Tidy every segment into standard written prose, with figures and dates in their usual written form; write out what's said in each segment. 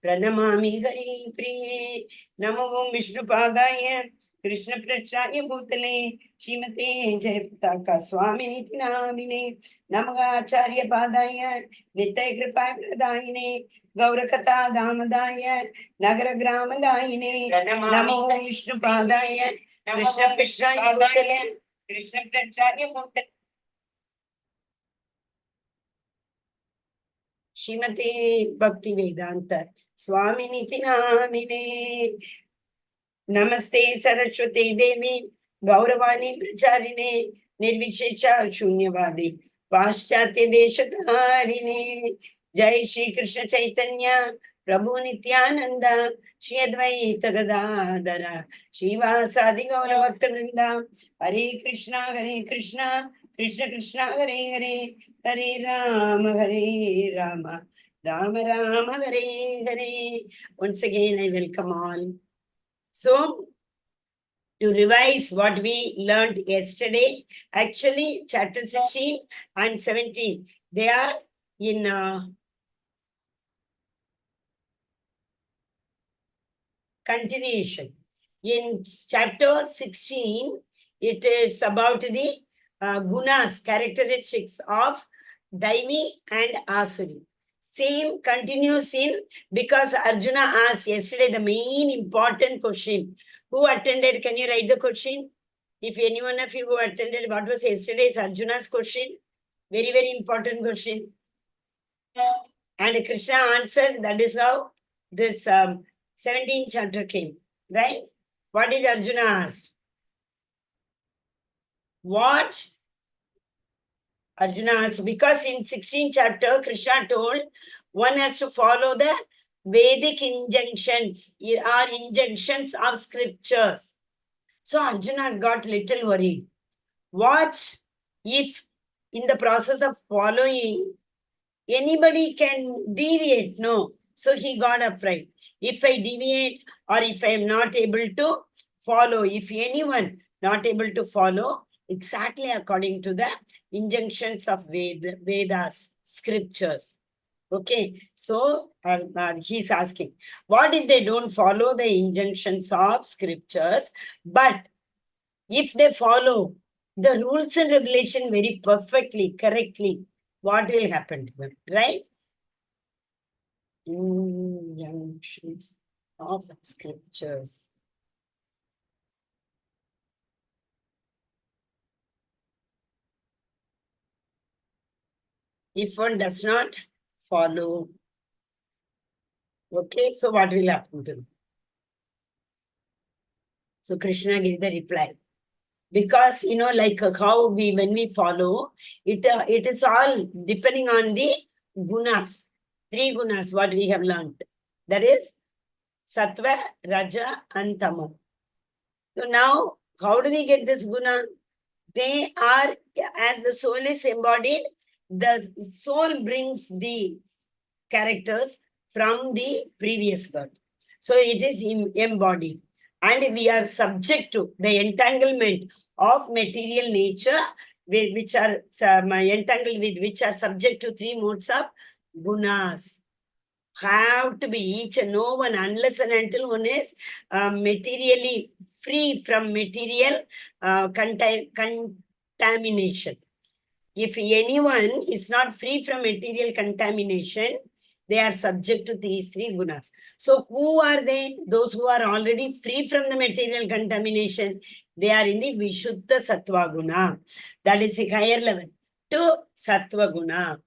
प्रणमामि हरिप्रिये। नमो ओं विष्णुपादाय कृष्णपृष्ठाय भूतले श्रीमते जयपताका स्वामिनिति नामिने। नमः आचार्यपादाय नित्यकृपाप्रदायिने गौरकथा दामदाय नगरग्रामदायिने। नमो विष्णुपादाय कृष्णपृष्ठाय भूतले कृष्णपृष्ठाय भूतले श्रीमते भक्ति वेदांत स्वामिनिति नामिने। नमस्ते सरस्वती देवी गौरवाणी प्रचारिणे निर्विशेष शून्यवादी पाश्चात्य देशधारिणे। जय श्री कृष्ण चैतन्य प्रभु नित्यानंद श्री अद्वैत गदाधर श्रीवासादि गौर भक्त वृंदा। हरे कृष्णा कृष्ण कृष्णा हरे हरे, हरे Ram Ram Ram Hare Hare. Once again I welcome all. So, to revise what we learned yesterday, actually chapter 16 and 17, they are in continuation. In chapter 16, it is about the gunas, characteristics of Daivi and Asuri. Same continues in, because Arjuna asked yesterday the main important question. Who attended? Can you write the question? If any one of you who attended, what was yesterday's Arjuna's question? Very, very important question. And Krishna answered. That is how this 17th chapter came, right? What did Arjuna ask? What? Arjuna asked, because in 16th chapter, Krishna told one has to follow the Vedic injunctions or injunctions of scriptures. So Arjuna got little worried. What if in the process of following, anybody can deviate? No. So he got afraid. If I deviate or if I am not able to follow, if anyone not able to follow exactly according to the injunctions of Vedas, scriptures. Okay, so he's asking, what if they don't follow the injunctions of scriptures, but if they follow the rules and regulation very perfectly, correctly, what will happen to them, right? Injunctions of scriptures. If one does not follow, okay, so what will happen to them? So Krishna gave the reply. Because, like how when we follow, it is all depending on the gunas, 3 gunas, what we have learned. That is Sattva, Raja, and Tamo. So now, how do we get this guna? They are, as the soul is embodied, the soul brings the characters from the previous birth. So it is embodied. And we are subject to the entanglement of material nature, which are entangled with, which are subject to 3 modes of gunas. Have to be each and no one, unless and until one is materially free from material contamination. If anyone is not free from material contamination, they are subject to these 3 gunas. So who are they? Those who are already free from the material contamination, they are in the Vishuddha Sattva guna. That is a higher level to Sattva guna.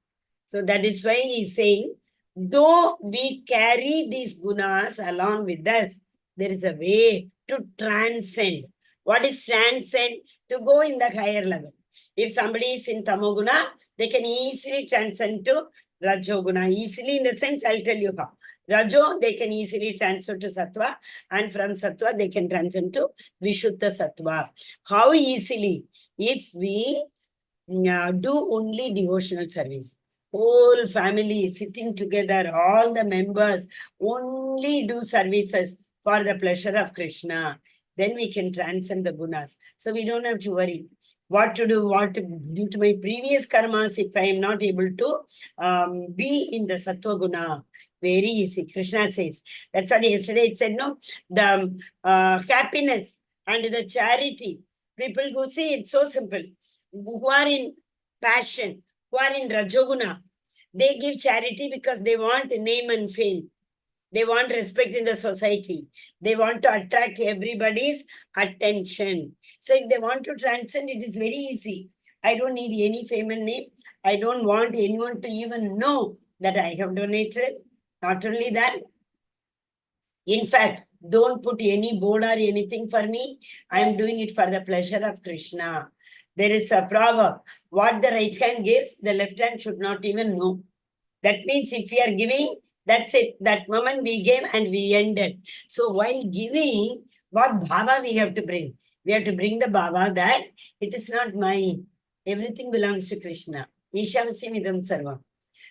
So that is why he is saying, though we carry these gunas along with us, there is a way to transcend. What is transcend? To go in the higher level. If somebody is in Tamoguna, they can easily transcend to Rajoguna. Easily in the sense, I'll tell you how. Rajo, they can easily transfer to Sattva, and from Sattva, they can transcend to Vishuddha Sattva. How easily? If we do only devotional service. Whole family sitting together, all the members only do services for the pleasure of Krishna. Then we can transcend the gunas. So we don't have to worry what to do, due to my previous karmas, if I am not able to be in the sattva guna. Very easy. Krishna says. That's what yesterday it said, no? The happiness and the charity. People who see it's so simple. Who are in passion, who are in Rajoguna, they give charity because they want name and fame. They want respect in the society. They want to attract everybody's attention. So if they want to transcend, it is very easy. I don't need any fame and name. I don't want anyone to even know that I have donated. Not only that, in fact, don't put any board or anything for me. I am doing it for the pleasure of Krishna. There is a proverb, what the right hand gives, the left hand should not even know. That means if we are giving, that's it. That moment we gave and we ended. So while giving, what bhava we have to bring? We have to bring the bhava that it is not mine. Everything belongs to Krishna. Ishavasya sarvam.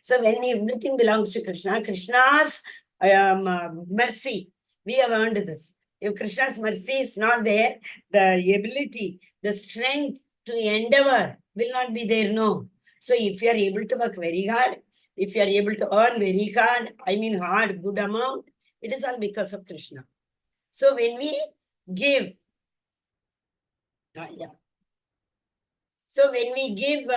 So when everything belongs to Krishna, Krishna's mercy, we have earned this. If Krishna's mercy is not there, the ability, the strength to endeavor will not be there, no. So if you are able to work very hard, if you are able to earn very hard, I mean hard, good amount, it is all because of Krishna. So when we give, So when we give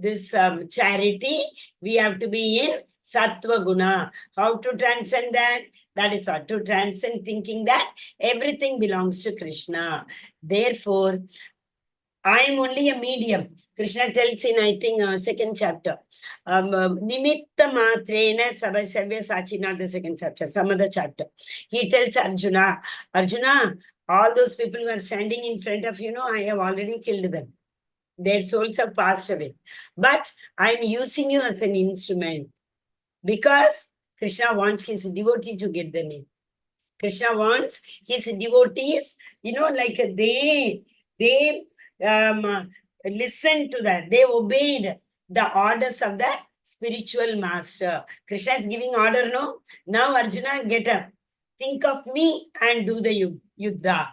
this charity, we have to be in Sattva Guna. How to transcend that? That is what to transcend thinking that everything belongs to Krishna. Therefore, I am only a medium. Krishna tells in, I think, second chapter. Nimitta matrena sabasavya sachi, not the second chapter, some other chapter. He tells Arjuna, all those people who are standing in front of you, I have already killed them. Their souls have passed away. But I'm using you as an instrument because Krishna wants his devotee to get the name. Krishna wants his devotees, like they listened to that. They obeyed the orders of the spiritual master. Krishna is giving order, no? Now Arjuna, get up. Think of me and do the yuddha.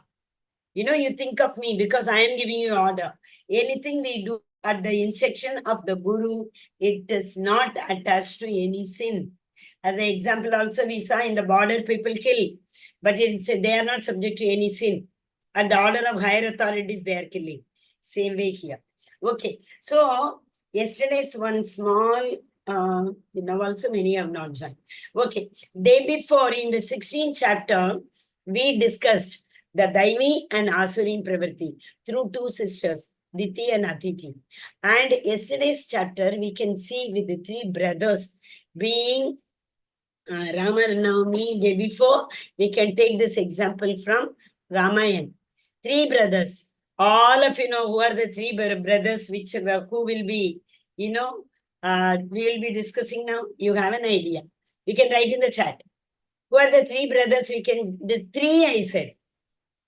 You think of me because I am giving you order. Anything we do at the instruction of the Guru, it is not attached to any sin. As an example, also we saw in the border people kill, but they are not subject to any sin. At the order of higher authorities, they are killing. Same way here. Okay. So yesterday's one small, also many have not joined. Okay. Day before in the 16th chapter, we discussed the Daivi and Asurin Pravritti through two sisters, Diti and Atiti. And yesterday's chapter, we can see with the three brothers being Rama and Navami day before, we can take this example from Ramayana. Three brothers. All of you know who are the three brothers, who will be, we will be discussing now. You have an idea. You can write in the chat. Who are the three brothers? Three I said.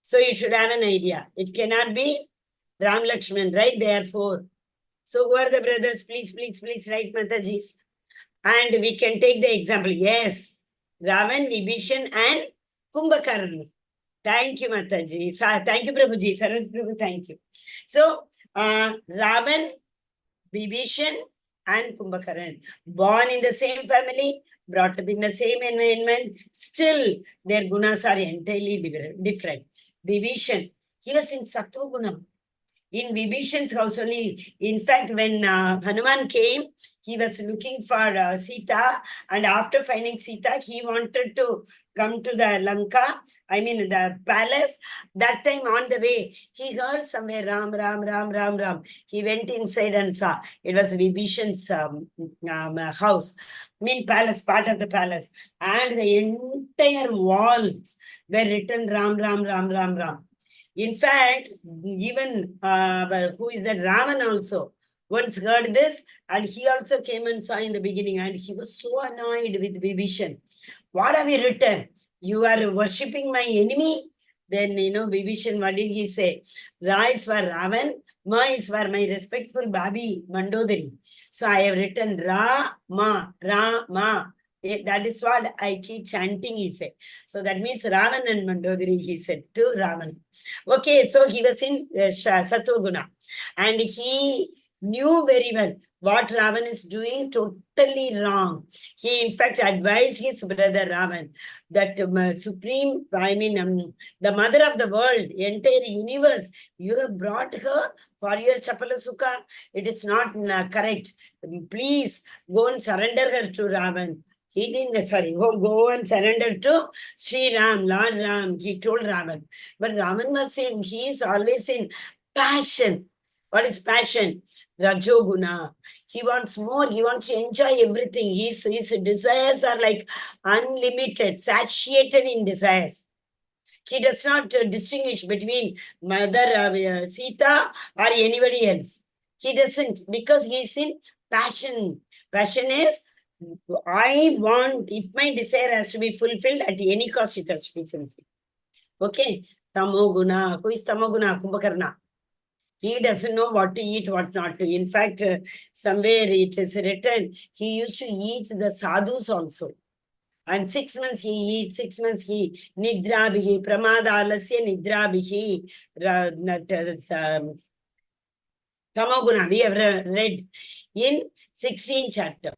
So you should have an idea. It cannot be Ram Lakshman, right? They are four. So who are the brothers? Please write, Matajis. And we can take the example. Yes, Ravan, Vibhishan and Kumbhakarna. Thank you, Mataji. Thank you, Prabhuji. Saroj Prabhu, thank you. So, Ravan, Vibhishan and Kumbhakarna. Born in the same family, brought up in the same environment, still their gunas are entirely different. Vibhishan, he was in Sattva Guna. In Vibhishan's house only. In fact, when Hanuman came, he was looking for Sita, and after finding Sita, he wanted to come to the Lanka, the palace. That time on the way, he heard somewhere Ram, Ram, Ram, Ram, Ram. He went inside and saw. It was Vibhishan's house. Palace, part of the palace. And the entire walls were written Ram, Ram, Ram, Ram, Ram. In fact, even who is that Ravan also once heard this, and he also came and saw in the beginning, and he was so annoyed with Vibhishan. What have you written? You are worshipping my enemy? Then, Vibhishan, what did he say? Ra is for Ravan, Ma is for my respectful Babi Mandodari. So I have written Ra, Ma, Ra, Ma. That is what I keep chanting, he said. So that means Ravan and Mandodari, he said to Ravan. Okay, so he was in Sattva Guna. And he knew very well what Ravan is doing totally wrong. He, in fact, advised his brother Ravan that supreme, the mother of the world, entire universe, you have brought her for your Chapala It is not correct. Please go and surrender her to Ravan. He didn't, go and surrender to Sri Ram, Lord Ram. He told Ravan. But Ravan was saying, he is always in passion. What is passion? Rajoguna. He wants more. He wants to enjoy everything. His desires are like unlimited, satiated in desires. He does not distinguish between Mother Sita or anybody else. He doesn't, because he is in passion. Passion is, I want, if my desire has to be fulfilled, at any cost it has to be fulfilled. Okay? Tamoguna. Who is Tamoguna? Kumbhakarna. He doesn't know what to eat, what not to. In fact, somewhere it is written, he used to eat the sadhus also. And 6 months he eats, 6 months he nidrabhihi, pramadalasya nidrabhihi, tamoguna, we have read in 16th chapter.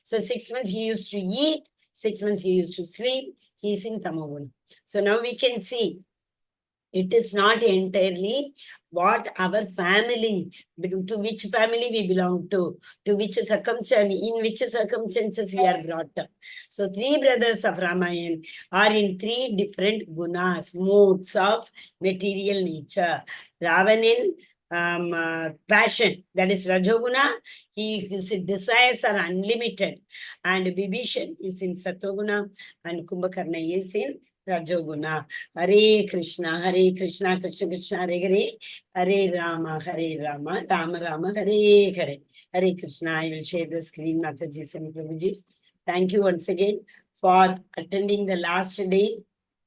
So 6 months he used to eat, 6 months he used to sleep, he is in tamoguna. So now we can see it is not entirely what our family, to which family we belong to which circumstance, in which circumstances we are brought up. So 3 brothers of Ramayana are in 3 different gunas, modes of material nature. Ravan in passion, that is Rajoguna, his desires are unlimited, and Bibhishan is in Satoguna, and Kumbhakarna is in Rajoguna. Hare Krishna, Krishna Krishna, Hare Hare, Hare Rama, Rama Rama, Hare Hare. Hare Krishna. I will share the screen, Mataji and Prabhuji. Thank you once again for attending the last day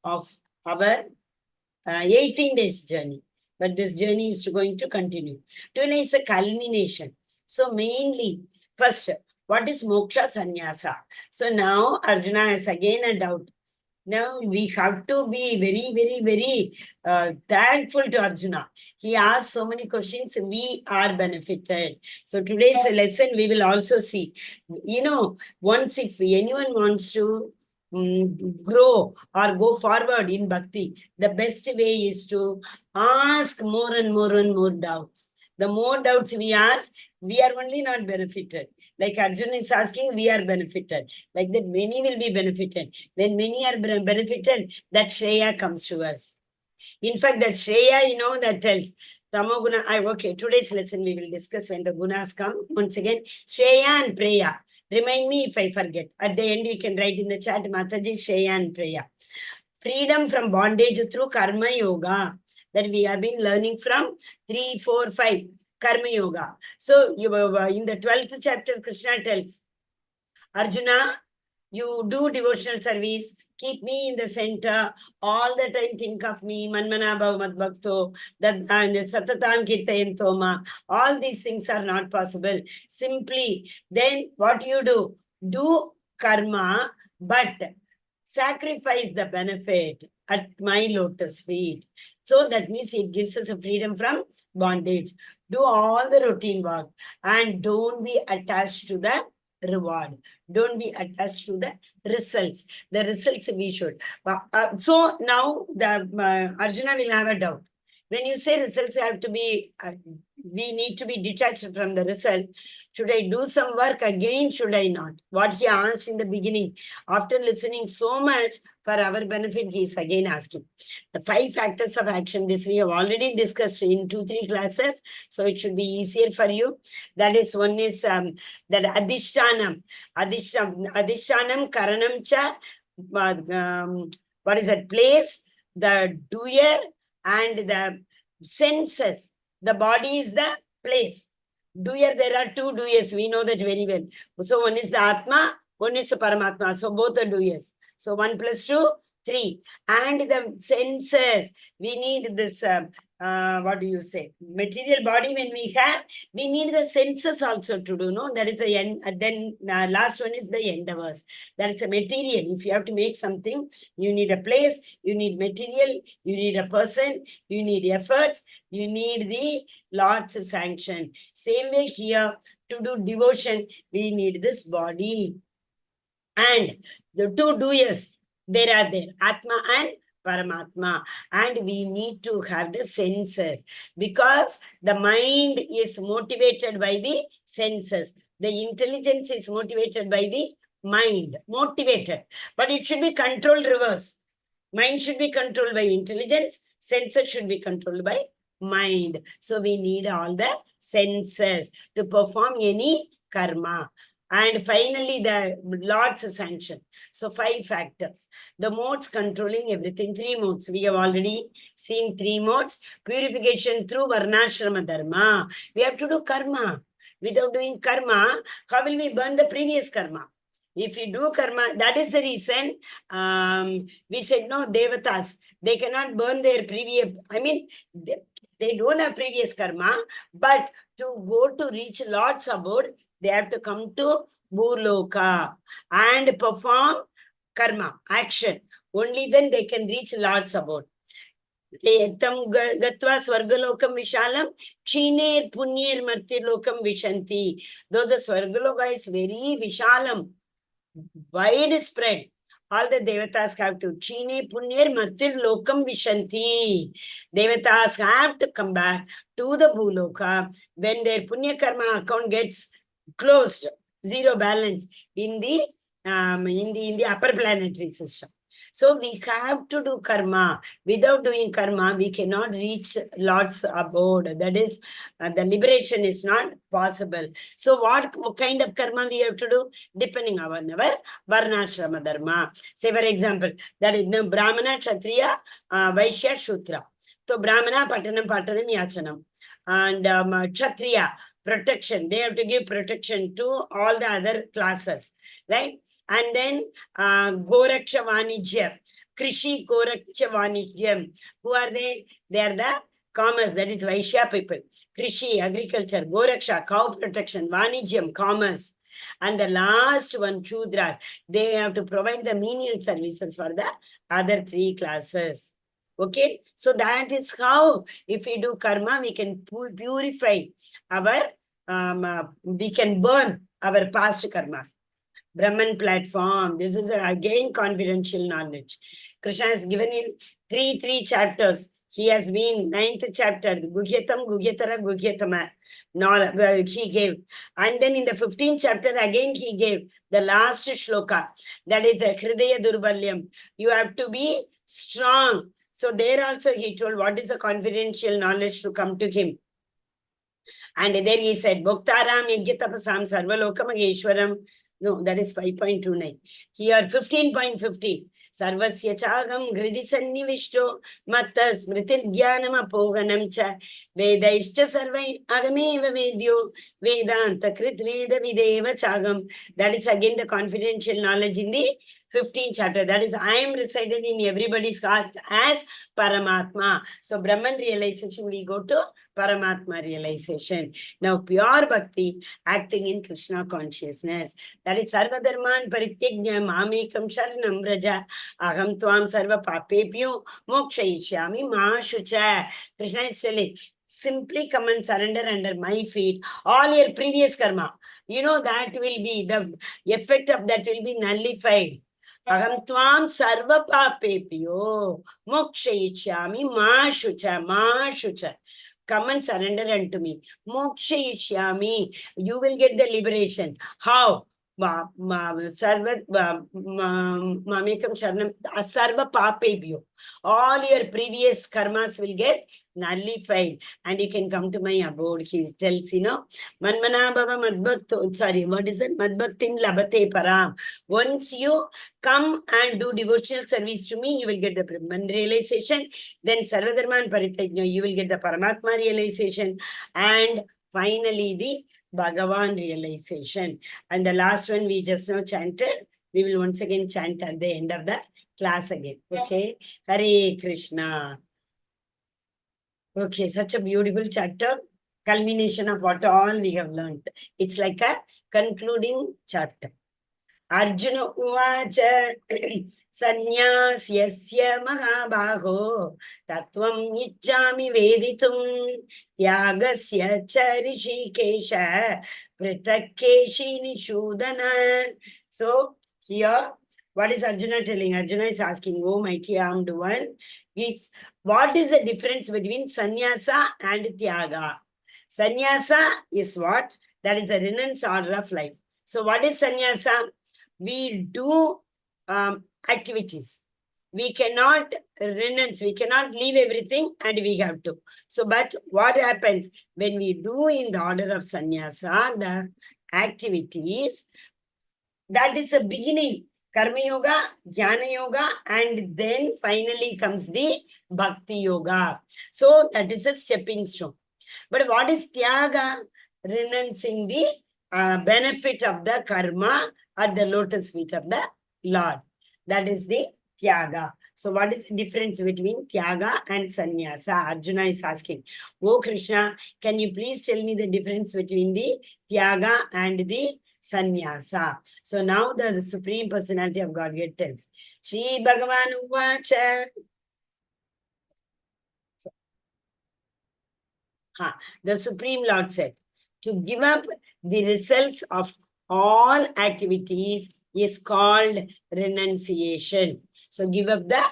of our 18 days journey. But this journey is going to continue. Today is a culmination. So mainly, first, what is moksha sannyasa? So now Arjuna has again a doubt. Now we have to be very thankful to Arjuna. He asked so many questions, we are benefited. So today's lesson we will also see. Once if anyone wants to grow or go forward in bhakti, the best way is to ask more and more doubts. The more doubts we ask, we are only not benefited. Like Arjuna is asking, we are benefited. Like that, many will be benefited. When many are benefited, that Shreya comes to us. In fact, that Shreya, that tells Tamoguna. Okay, today's lesson we will discuss when the gunas come. Once again, Shreya and Preya. Remind me if I forget. At the end, you can write in the chat, Mataji, Shreya and Preya. Freedom from bondage through Karma Yoga. That we have been learning from 3, 4, 5. Karma Yoga. So, in the 12th chapter, Krishna tells, Arjuna, you do devotional service, keep me in the center, all the time think of me, Manmana Bhav Mad Bhakto, Satatam Kirtayantoma, all these things are not possible. Simply, then what you do karma, but sacrifice the benefit at my lotus feet. So that means it gives us a freedom from bondage. Do all the routine work and don't be attached to the reward. Don't be attached to the results. The results we should. So now the Arjuna will have a doubt. When you say results have to be, we need to be detached from the result. Should I do some work again? Should I not? What he asked in the beginning, after listening so much for our benefit, he is again asking. The 5 factors of action, this we have already discussed in 2-3 classes. So it should be easier for you. That is, one is that adhishtanam, karanam cha, what is that place? The doer and the senses. The body is the place. Doer, there are 2 doers. We know that very well. So one is the Atma, one is the Paramatma. So both are doers. So 1 + 2, 3. And the senses, we need this, what do you say? Material body when we have, we need the senses also to do, no? That is the end. Then last one is the endeavors. That is a material. If you have to make something, you need a place, you need material, you need a person, you need efforts, you need the Lord's sanction. Same way here, to do devotion, we need this body. And the two doers, there are there, Atma and Paramatma. And we need to have the senses because the mind is motivated by the senses. The intelligence is motivated by the mind, motivated. But it should be controlled reverse. Mind should be controlled by intelligence, senses should be controlled by mind. So we need all the senses to perform any karma. And finally, the Lord's sanction. So 5 factors. The modes controlling everything. 3 modes. We have already seen 3 modes. Purification through Varnashrama Dharma. We have to do karma. Without doing karma, how will we burn the previous karma? If you do karma, that is the reason we said, no, Devatas, they cannot burn their previous, I mean, they don't have previous karma, but to go to reach Lord's abode, they have to come to Bhuloka and perform karma, action. Only then they can reach Lord's abode. Gatva Swargalokam Vishalam, Chiner Punyir Martirlokam Vishanti. Though the Swargaloka is very Vishalam, widespread, all the Devatas have to. Chine Punyir Martirlokam Vishanti. Devatas have to come back to the Bhuloka when their Punya Karma account gets closed, zero balance in the upper planetary system. So we have to do karma. Without doing karma, we cannot reach Lord's abode. That is, the liberation is not possible. So what kind of karma we have to do? Depending on our Varnashrama Dharma. Say for example, that is the Brahmana, Kshatriya, Vaishya, Shudra. So Brahmana, Patanam, Yachanam. And Kshatriya, protection. They have to give protection to all the other classes, right? And then Goraksha Vanijya, Krishi Goraksha Vanijyam. Who are they? They are the commerce, that is Vaishya people. Krishi, agriculture, Goraksha, cow protection, Vanijyam, commerce. And the last one, Chudras, they have to provide the menial services for the other 3 classes. Okay, so that is how, if we do karma, we can purify our, we can burn our past karmas. Brahman platform, this is again confidential knowledge. Krishna has given in 3 chapters. He has been 9th chapter, Guhyatam, Guhyatara, Guhyatama. He gave. And then in the 15th chapter, again he gave the last shloka. That is the Hridaya Durbalyam. You have to be strong. So there also he told what is the confidential knowledge to come to him. And there he said, Bhoktaram Yajyatapasam Sarvalokam No, that is 5.29. Here 15.15. Sarvasya chagam gridi sannivishto mattas smritir jnanam apoganam cha vedaishcha sarvai agameva vedyo vedanta krit veda videva chagam. That is again the confidential knowledge in the 15th chapter. That is, I am resided in everybody's heart as Paramatma. So Brahman realization, we go to Paramatma realization. Now pure bhakti, acting in Krishna consciousness. That is Sarvadharman Parityajna Mamekam Sharanam Raja Aham Tvam Sarva Papepyo Mokshayishyami Ma Shucha. Krishna is telling, simply come and surrender under my feet all your previous karma. You know, that will be, the effect of that will be nullified. Aham tvam sarva papepyo mokshayishyami ma shucha. Come and surrender unto me. Mokshayishyami. You will get the liberation. How? Sarva mamekam sharanam sarva papebhyo. All your previous karmas will get nullified and you can come to my abode. He tells, you know, Manmana Bhava Madbhakto, sorry, what is it? Madbhaktim Labate Param. Once you come and do devotional service to me, you will get the Brahman realization. Then Sarvadharman Parityajna, you will get the Paramatma realization. And finally, the Bhagavan realization. And the last one we just now chanted, we will once again chant at the end of the class again. Okay. Hare Krishna. Okay, such a beautiful chapter. Culmination of what all we have learned. It's like a concluding chapter. Arjuna uvacha sannyasya mahabaho tattvam ichchami veditum yagasya cha rishikesha pritakeshi nishudana. So here, what is Arjuna telling? Arjuna is asking, oh mighty armed one, it's what is the difference between sannyasa and tyaga? Sannyasa is what? That is a renounced order of life. So what is sannyasa? We do activities. We cannot renounce, we cannot leave everything and we have to. So, but what happens when we do in the order of sannyasa, the activities, that is a beginning. Karma Yoga, Jnana Yoga, and then finally comes the Bhakti Yoga. So, that is a stepping stone. But what is Tyaga? Renouncing the benefit of the karma at the lotus feet of the Lord. That is the Tyaga. So what is the difference between Tyaga and Sannyasa? Arjuna is asking, oh Krishna, can you please tell me the difference between the Tyaga and the Sannyasa? So now the Supreme Personality of Godhead tells, Shri Bhagavan Uvacha. The Supreme Lord said, to give up the results of all activities is called renunciation. So give up the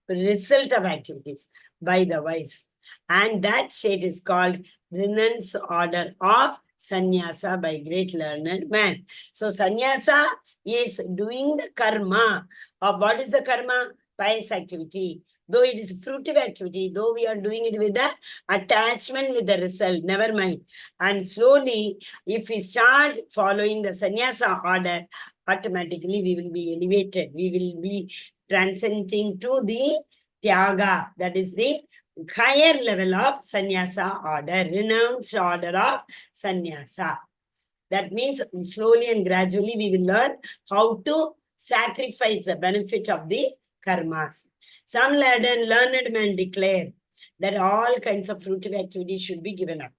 result of activities by the wise. And that state is called renounced order of sannyasa by great learned man. So sannyasa is doing the karma. Of what is the karma? Pious activity. Though it is fruitive activity, though we are doing it with the attachment with the result, never mind. And slowly, if we start following the sannyasa order, automatically we will be elevated. We will be transcending to the tyaga, that is the higher level of sannyasa order, renounced order of sannyasa. That means slowly and gradually we will learn how to sacrifice the benefit of the karmas. Some learned men declare that all kinds of fruitive activities should be given up.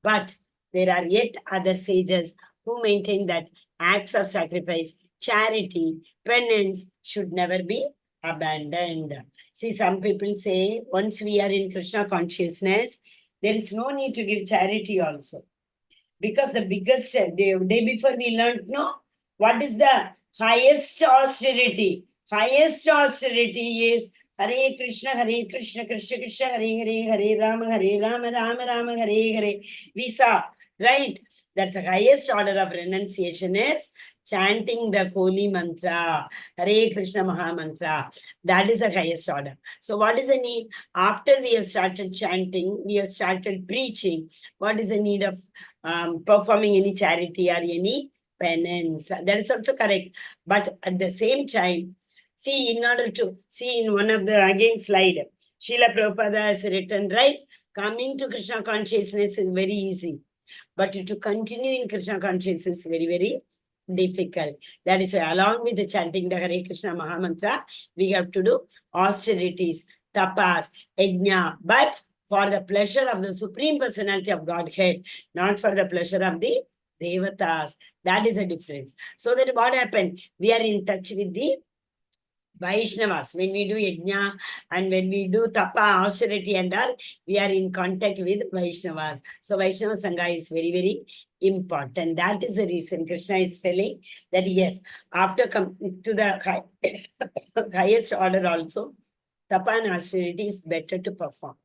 But there are yet other sages who maintain that acts of sacrifice, charity, penance should never be abandoned. See, some people say once we are in Krishna consciousness, there is no need to give charity also. Because the biggest day before we learned, no, what is the highest austerity? Highest austerity is Hare Krishna, Krishna Krishna, Hare Rama, Rama Rama, Hare. We saw, right? That's the highest order of renunciation is chanting the holy mantra, Hare Krishna Maha Mantra. That is the highest order. So what is the need? After we have started chanting, we have started preaching, what is the need of performing any charity or any penance? That is also correct. But at the same time, see, in order to see in one of the again slide, Srila Prabhupada has written, right? Coming to Krishna consciousness is very easy. But to continue in Krishna consciousness is very, very difficult. That is why along with the chanting the Hare Krishna Maha Mantra, we have to do austerities, tapas, yajna, but for the pleasure of the Supreme Personality of Godhead, not for the pleasure of the Devatas. That is a difference. So that what happened? We are in touch with the Vaishnavas. When we do yajna and when we do tapa, austerity and all, we are in contact with Vaishnavas. So Vaishnava Sangha is very, very important. That is the reason Krishna is telling that yes, after coming to the highest order also, tapa and austerity is better to perform.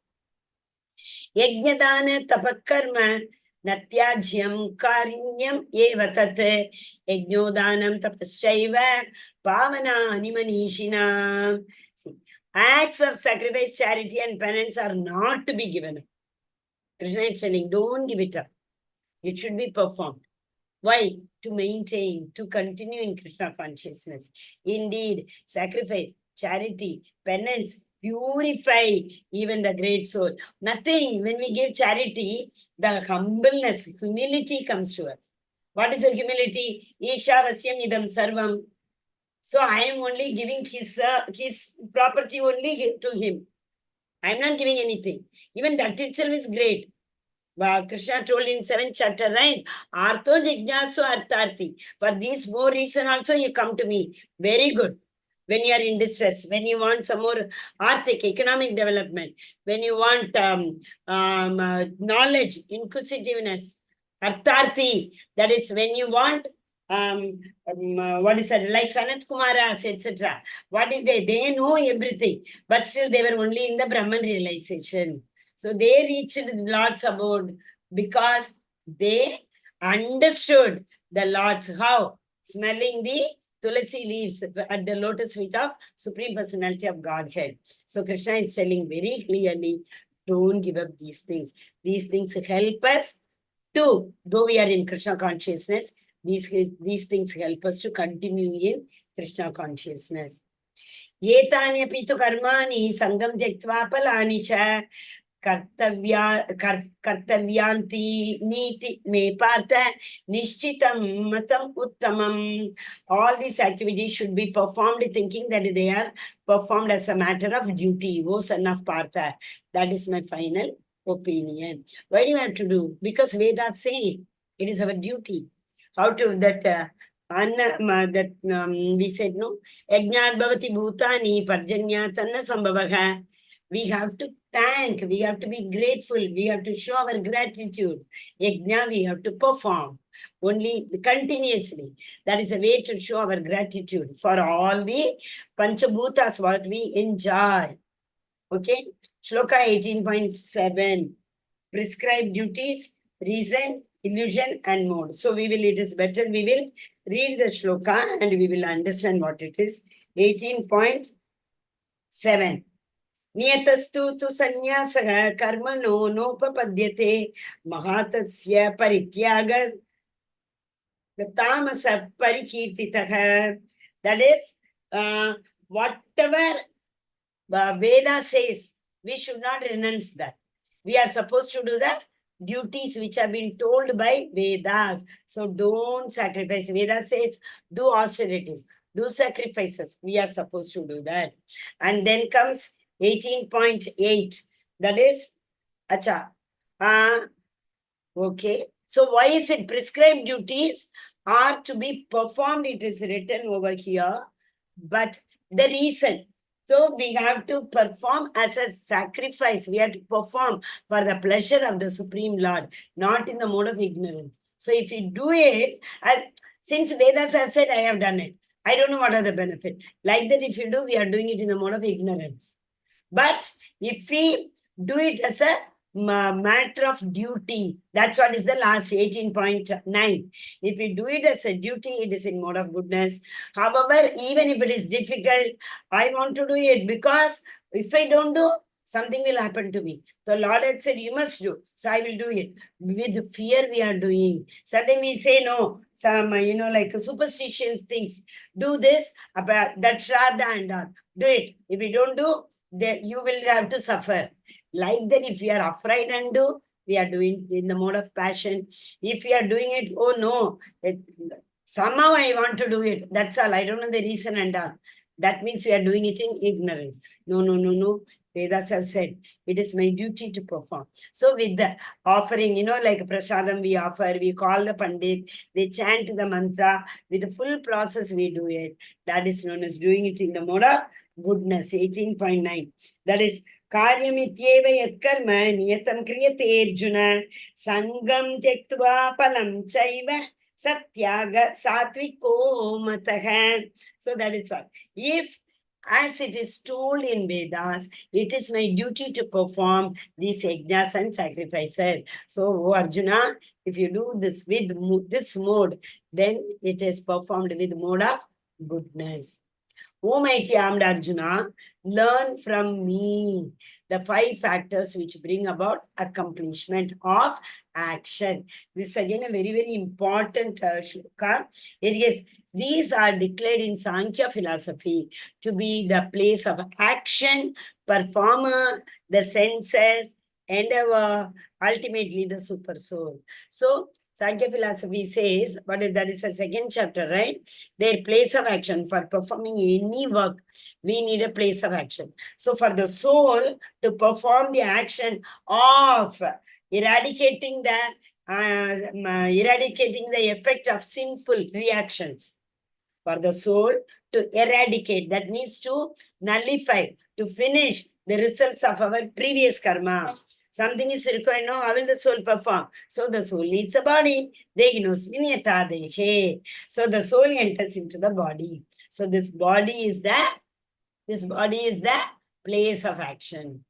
Yajnadana tapakarma natyajyam karinyam eva tat yajnodanam tapaschaiva pavanani manishina. See, acts of sacrifice, charity and penance are not to be given up. Krishna is telling, don't give it up. It should be performed. Why? To maintain, to continue in Krishna consciousness. Indeed, sacrifice, charity, penance, purify even the great soul. Nothing. When we give charity, the humbleness, humility comes to us. What is the humility? Isha vasyam idam sarvam. So I am only giving his property only to him. I am not giving anything. Even that itself is great. Krishna told in 7th chapter, right? Artho jignasu artharthi. For these 4 reasons also you come to me. Very good. When you are in distress, when you want some more arthic, economic development, when you want knowledge, inquisitiveness, artharthi, that is when you want what is that, like Sanat Kumaras, etc. What if they know everything, but still they were only in the Brahman realization. So they reached Lord's abode because they understood the Lord's how? Smelling the tulasi leaves at the lotus feet of Supreme Personality of Godhead. So Krishna is telling very clearly, don't give up these things. These things help us to, though we are in Krishna consciousness, these things help us to continue in Krishna consciousness. Etanyaphi tu karmani sangam tyaktva palani cha kartavyanti niti me partha nishchitam matam uttamam. All these activities should be performed thinking that they are performed as a matter of duty. O son of Partha, that is my final opinion. Why do you have to do? Because Vedas say it is our duty. How to that we said no. Yajnat bhavati bhutani parjanyat anna sambhavaha. We have to thank, we have to be grateful, we have to show our gratitude. Yajna we have to perform only continuously. That is a way to show our gratitude for all the Panchabhutas what we enjoy. Okay, Shloka 18.7. Prescribed duties, reason, illusion, and mode. So it is better we will read the shloka and we will understand what it is. 18.7. Niyatastu tu sannyasah karmano nopapadyate mahatasya parityaga tamasa parikirtitah. That is, whatever Veda says, we should not renounce that. We are supposed to do the duties which have been told by Vedas. So don't sacrifice. Veda says, do austerities, do sacrifices. We are supposed to do that. And then comes 18.8. That is, acha. Okay. So why is it prescribed duties are to be performed? It is written over here. But the reason, so we have to perform as a sacrifice. We have to perform for the pleasure of the Supreme Lord, not in the mode of ignorance. So if you do it, and since Vedas have said, I have done it, I don't know what are the benefit. Like that, if you do, we are doing it in the mode of ignorance. But if we do it as a matter of duty, that's what is the last 18.9. If we do it as a duty, it is in mode of goodness. However, even if it is difficult, I want to do it because if I don't do, something will happen to me. The Lord had said, you must do. So I will do it. With fear we are doing. Suddenly we say no. Some, like superstitions things. Do this, about that Shraddha and all. Do it. If you don't do, then you will have to suffer. Like that, if you are afraid and do, we are doing in the mode of passion. If you are doing it, oh no, somehow I want to do it. That's all. I don't know the reason and all. That means we are doing it in ignorance. No. Vedas have said, it is my duty to perform. So with the offering, like prasadam we offer, we call the pandit, they chant the mantra, with the full process we do it. That is known as doing it in the mode of goodness, 18.9. That is, कार्यमित्येव यत्कर्म नियतं क्रियते अर्जुन संगं त्यक्त्वा फलं चैव सत्याग सात्विको मतः. So that is what. If, as it is told in Vedas, it is my duty to perform these yajnas and sacrifices. So, Arjuna, if you do this with this mode, then it is performed with mode of goodness. O mighty armed Arjuna, learn from me the 5 factors which bring about accomplishment of action. This is again a very, very important shloka. It is, these are declared in Sankhya philosophy to be the place of action, performer, the senses, endeavor, ultimately the super soul. So, Sankhya philosophy says, what is that? Is a second chapter, right? Their place of action for performing any work, we need a place of action. So for the soul to perform the action of eradicating the effect of sinful reactions, for the soul to eradicate, that means to nullify, to finish the results of our previous karma. Something is required, no, how will the soul perform? So the soul needs a body. So the soul enters into the body. So this body is the place of action.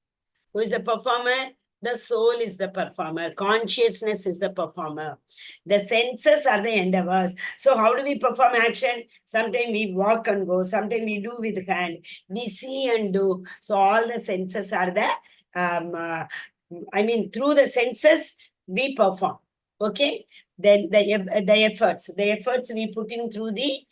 Who is the performer? The soul is the performer. Consciousness is the performer. The senses are the endeavors. So how do we perform action? Sometimes we walk and go. Sometimes we do with hand. We see and do. So all the senses are the, through the senses, we perform. Okay? Then the efforts we put in through the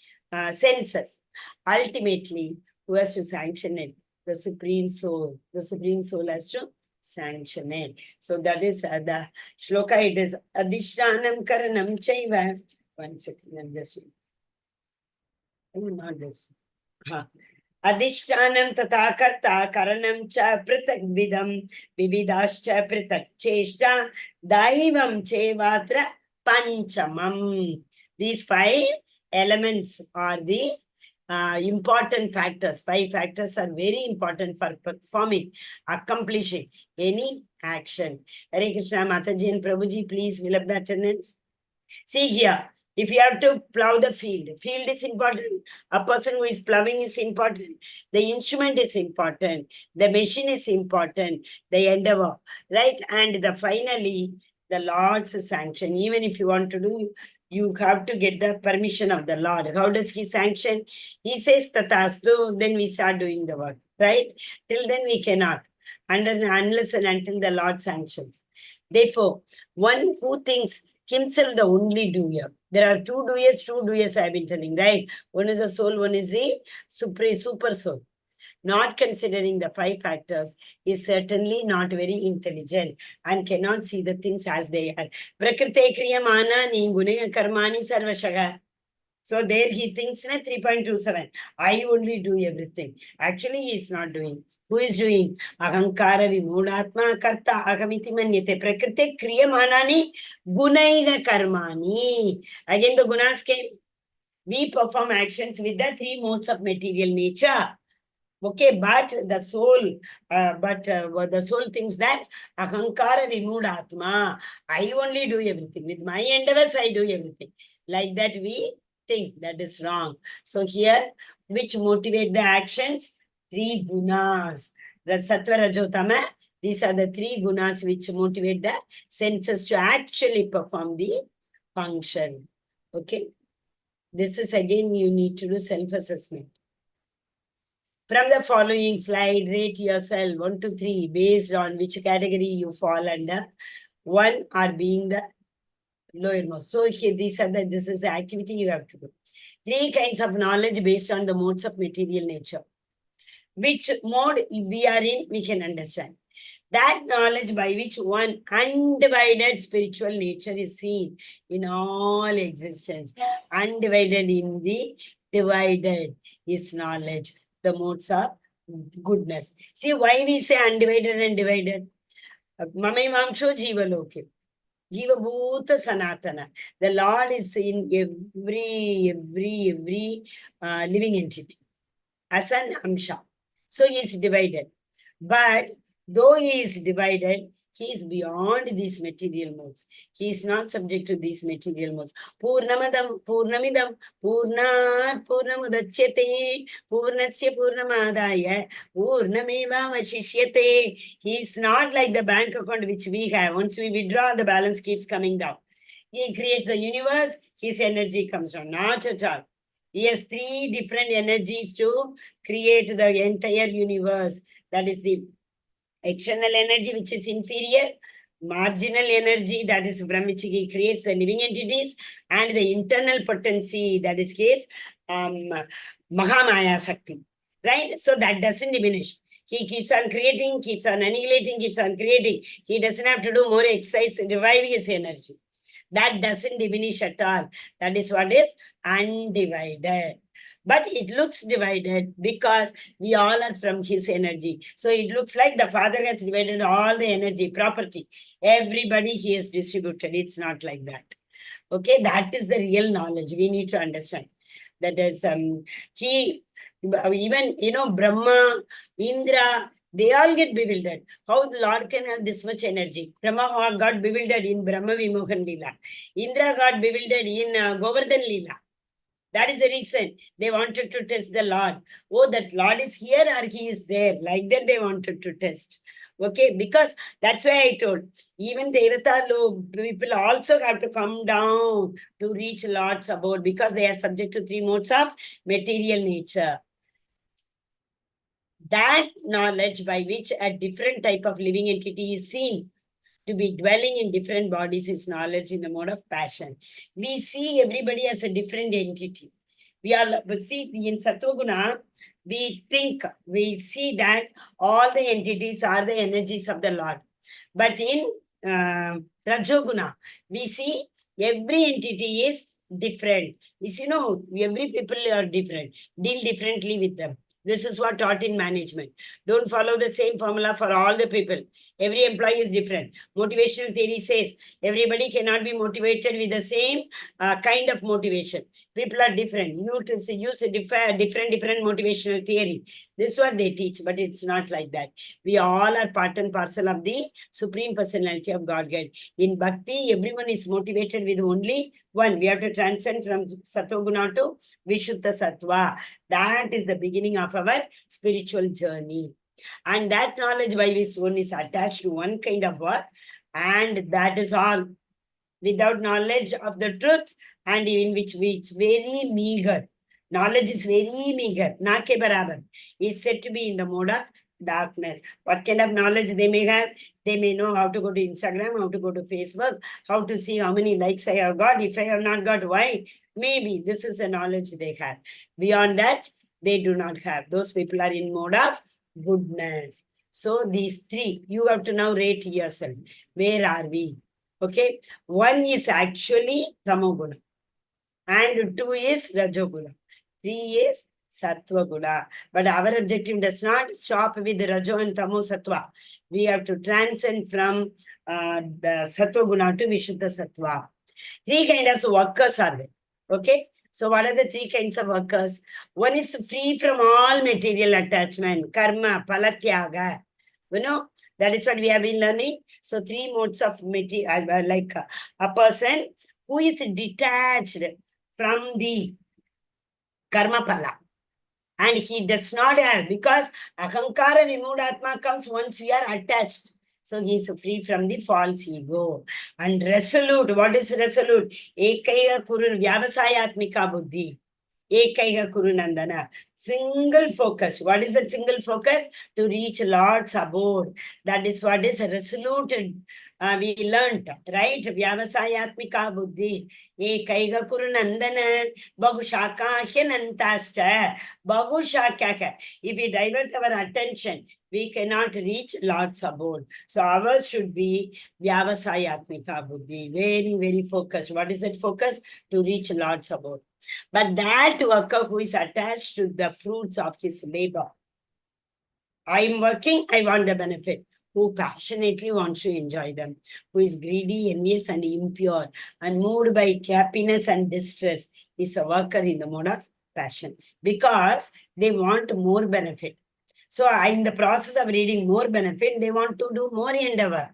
senses. Ultimately, who has to sanction it? The Supreme Soul. The Supreme Soul has to sanction it. So that is the shloka. It is Adhishtanam Karanam Chaiva. 1 second, I'm just. Oh, not this. Adhishtanam tata karta karanam cha pritak vidam vividascha pritak cheshta daivam chevatra panchamam. These 5 elements are the important factors. 5 factors are very important for performing, accomplishing any action. Hare Krishna, Mataji and Prabhuji, please fill up the attendance. See here, if you have to plow the field is important. A person who is plowing is important. The instrument is important. The machine is important. The endeavor, right? And finally, the Lord's sanction. Even if you want to do, you have to get the permission of the Lord. How does he sanction? He says tatastu, then we start doing the work, right? Till then we cannot, unless and until the Lord sanctions. Therefore, one who thinks himself the only doer. There are 2 doers I have been telling, right? One is the soul, one is the super soul. Not considering the 5 factors is certainly not very intelligent and cannot see the things as they are. Prakrite kriyamana ni gunaya karmani sarvashaga. So there he thinks 3.27. I only do everything. Actually, he is not doing. Who is doing? Ahankara vimudatma karta agamiti manyate. Prakrite kriyamanani gunaiga karmani. Again, the gunas came. We perform actions with the 3 modes of material nature. Okay, but the soul, the soul thinks that ahankara vimudatma. I only do everything. With my endeavors, I do everything. Like that we think. That is wrong. So here, which motivate the actions? 3 gunas. Sattva, Rajo, Tama. These are the 3 gunas which motivate the senses to actually perform the function. Okay. This is again, you need to do self-assessment. From the following slide, rate yourself 1 to 3 based on which category you fall under. 1 are being the lowermost. So here, this is the activity you have to do. 3 kinds of knowledge based on the modes of material nature. Which mode we are in, we can understand. That knowledge by which one undivided spiritual nature is seen in all existence. Undivided in the divided is knowledge. The modes of goodness. See why we say undivided and divided. Mamai Mamsho Jiva Loke. Jiva Bhuta Sanatana. The Lord is in every living entity as an Amsha. So he is divided. But though he is divided, he is beyond these material modes. He is not subject to these material modes. Purnamadam, Purnamidam, Purnat, Purnamudachyate, Purnasya Purnamadaya, Purnameva Vashishyate. He is not like the bank account which we have. Once we withdraw, the balance keeps coming down. He creates the universe, his energy comes down. Not at all. He has 3 different energies to create the entire universe. That is the external energy, which is inferior, marginal energy, that is from which he creates the living entities, and the internal potency, that is case, Mahamaya Shakti. Right? So that doesn't diminish. He keeps on creating, keeps on annihilating, keeps on creating. He doesn't have to do more exercise to revive his energy. That doesn't diminish at all. That is what is undivided. But it looks divided because we all are from his energy. So it looks like the Father has divided all the energy, property. Everybody he has distributed. It's not like that. Okay, that is the real knowledge. We need to understand. That is he even Brahma, Indra, they all get bewildered. How the Lord can have this much energy? Brahma got bewildered in Brahma Vimohan Leela. Indra got bewildered in Govardhan Leela. That is the reason they wanted to test the Lord. Oh, that Lord is here or he is there. Like that they wanted to test. Okay, because that's why I told. Even Devata people also have to come down to reach Lord's abode because they are subject to 3 modes of material nature. That knowledge by which a different type of living entity is seen to be dwelling in different bodies is knowledge in the mode of passion. We see everybody as a different entity. But see, in Sattva-guna, we see that all the entities are the energies of the Lord. But in Rajoguna, we see every entity is different. Every people are different. Deal differently with them. This is what taught in management. Don't follow the same formula for all the people. Every employee is different. Motivational theory says everybody cannot be motivated with the same kind of motivation. People are different. You to use a different motivational theory. This is what they teach, but it's not like that. We all are part and parcel of the Supreme Personality of Godhead. In Bhakti, everyone is motivated with only one. We have to transcend from Sattva-guna to Vishuddha Sattva. That is the beginning of our spiritual journey. And that knowledge by which one is attached to one kind of work, and that is all. Without knowledge of the truth, and in which it's very meager. Knowledge is very meager. Na ke barabar is said to be in the mode of darkness. What kind of knowledge they may have? They may know how to go to Instagram, how to go to Facebook, how to see how many likes I have got. If I have not got, why? Maybe this is the knowledge they have. Beyond that, they do not have. Those people are in mode of goodness. So these 3, you have to now rate yourself. Where are we? Okay. 1 is actually Tamoguna. And 2 is Rajoguna. 3 is Sattva Guna. But our objective does not stop with Rajo and Tamo Sattva. We have to transcend from the Sattva Guna to Vishuddha Sattva. 3 kinds of workers are there. Okay. So what are the 3 kinds of workers? 1 is free from all material attachment, karma, palatyaga. That is what we have been learning. So 3 modes of material, like a person who is detached from the karma pala. And he does not have, because ahankara vimudatma comes once we are attached. So he is free from the false ego. And resolute. What is resolute? Ekaiga kurun vyavasayatmika buddhi. Ekaiga kurunandana. Single focus. What is that single focus? To reach Lord's abode. That is what is resolute. We learnt, right? Vyavasayatmika buddhi. Ekaiga kurunandana. Bahushakahyanantascha. Bahushakah. If we divert our attention, we cannot reach Lord's abode. So ours should be Vyavasayatmika buddhi. Very, very focused. What is it focus? To reach Lord's abode. But that worker who is attached to the fruits of his labor, I am working, I want the benefit. Who passionately wants to enjoy them, who is greedy, envious, and impure, and moved by happiness and distress, is a worker in the mode of passion, because they want more benefit. So in the process of reading more benefit, they want to do more endeavor.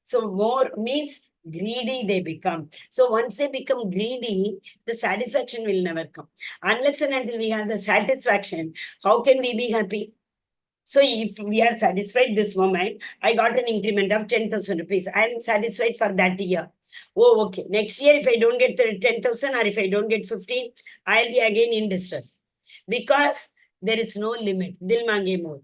So more means greedy they become. So once they become greedy, the satisfaction will never come. Unless and until we have the satisfaction, how can we be happy? So if we are satisfied this moment, I got an increment of 10,000 rupees. I am satisfied for that year. Oh, okay. Next year, if I don't get 10,000 or if I don't get 15, I'll be again in distress. Because there is no limit. Dil mange more.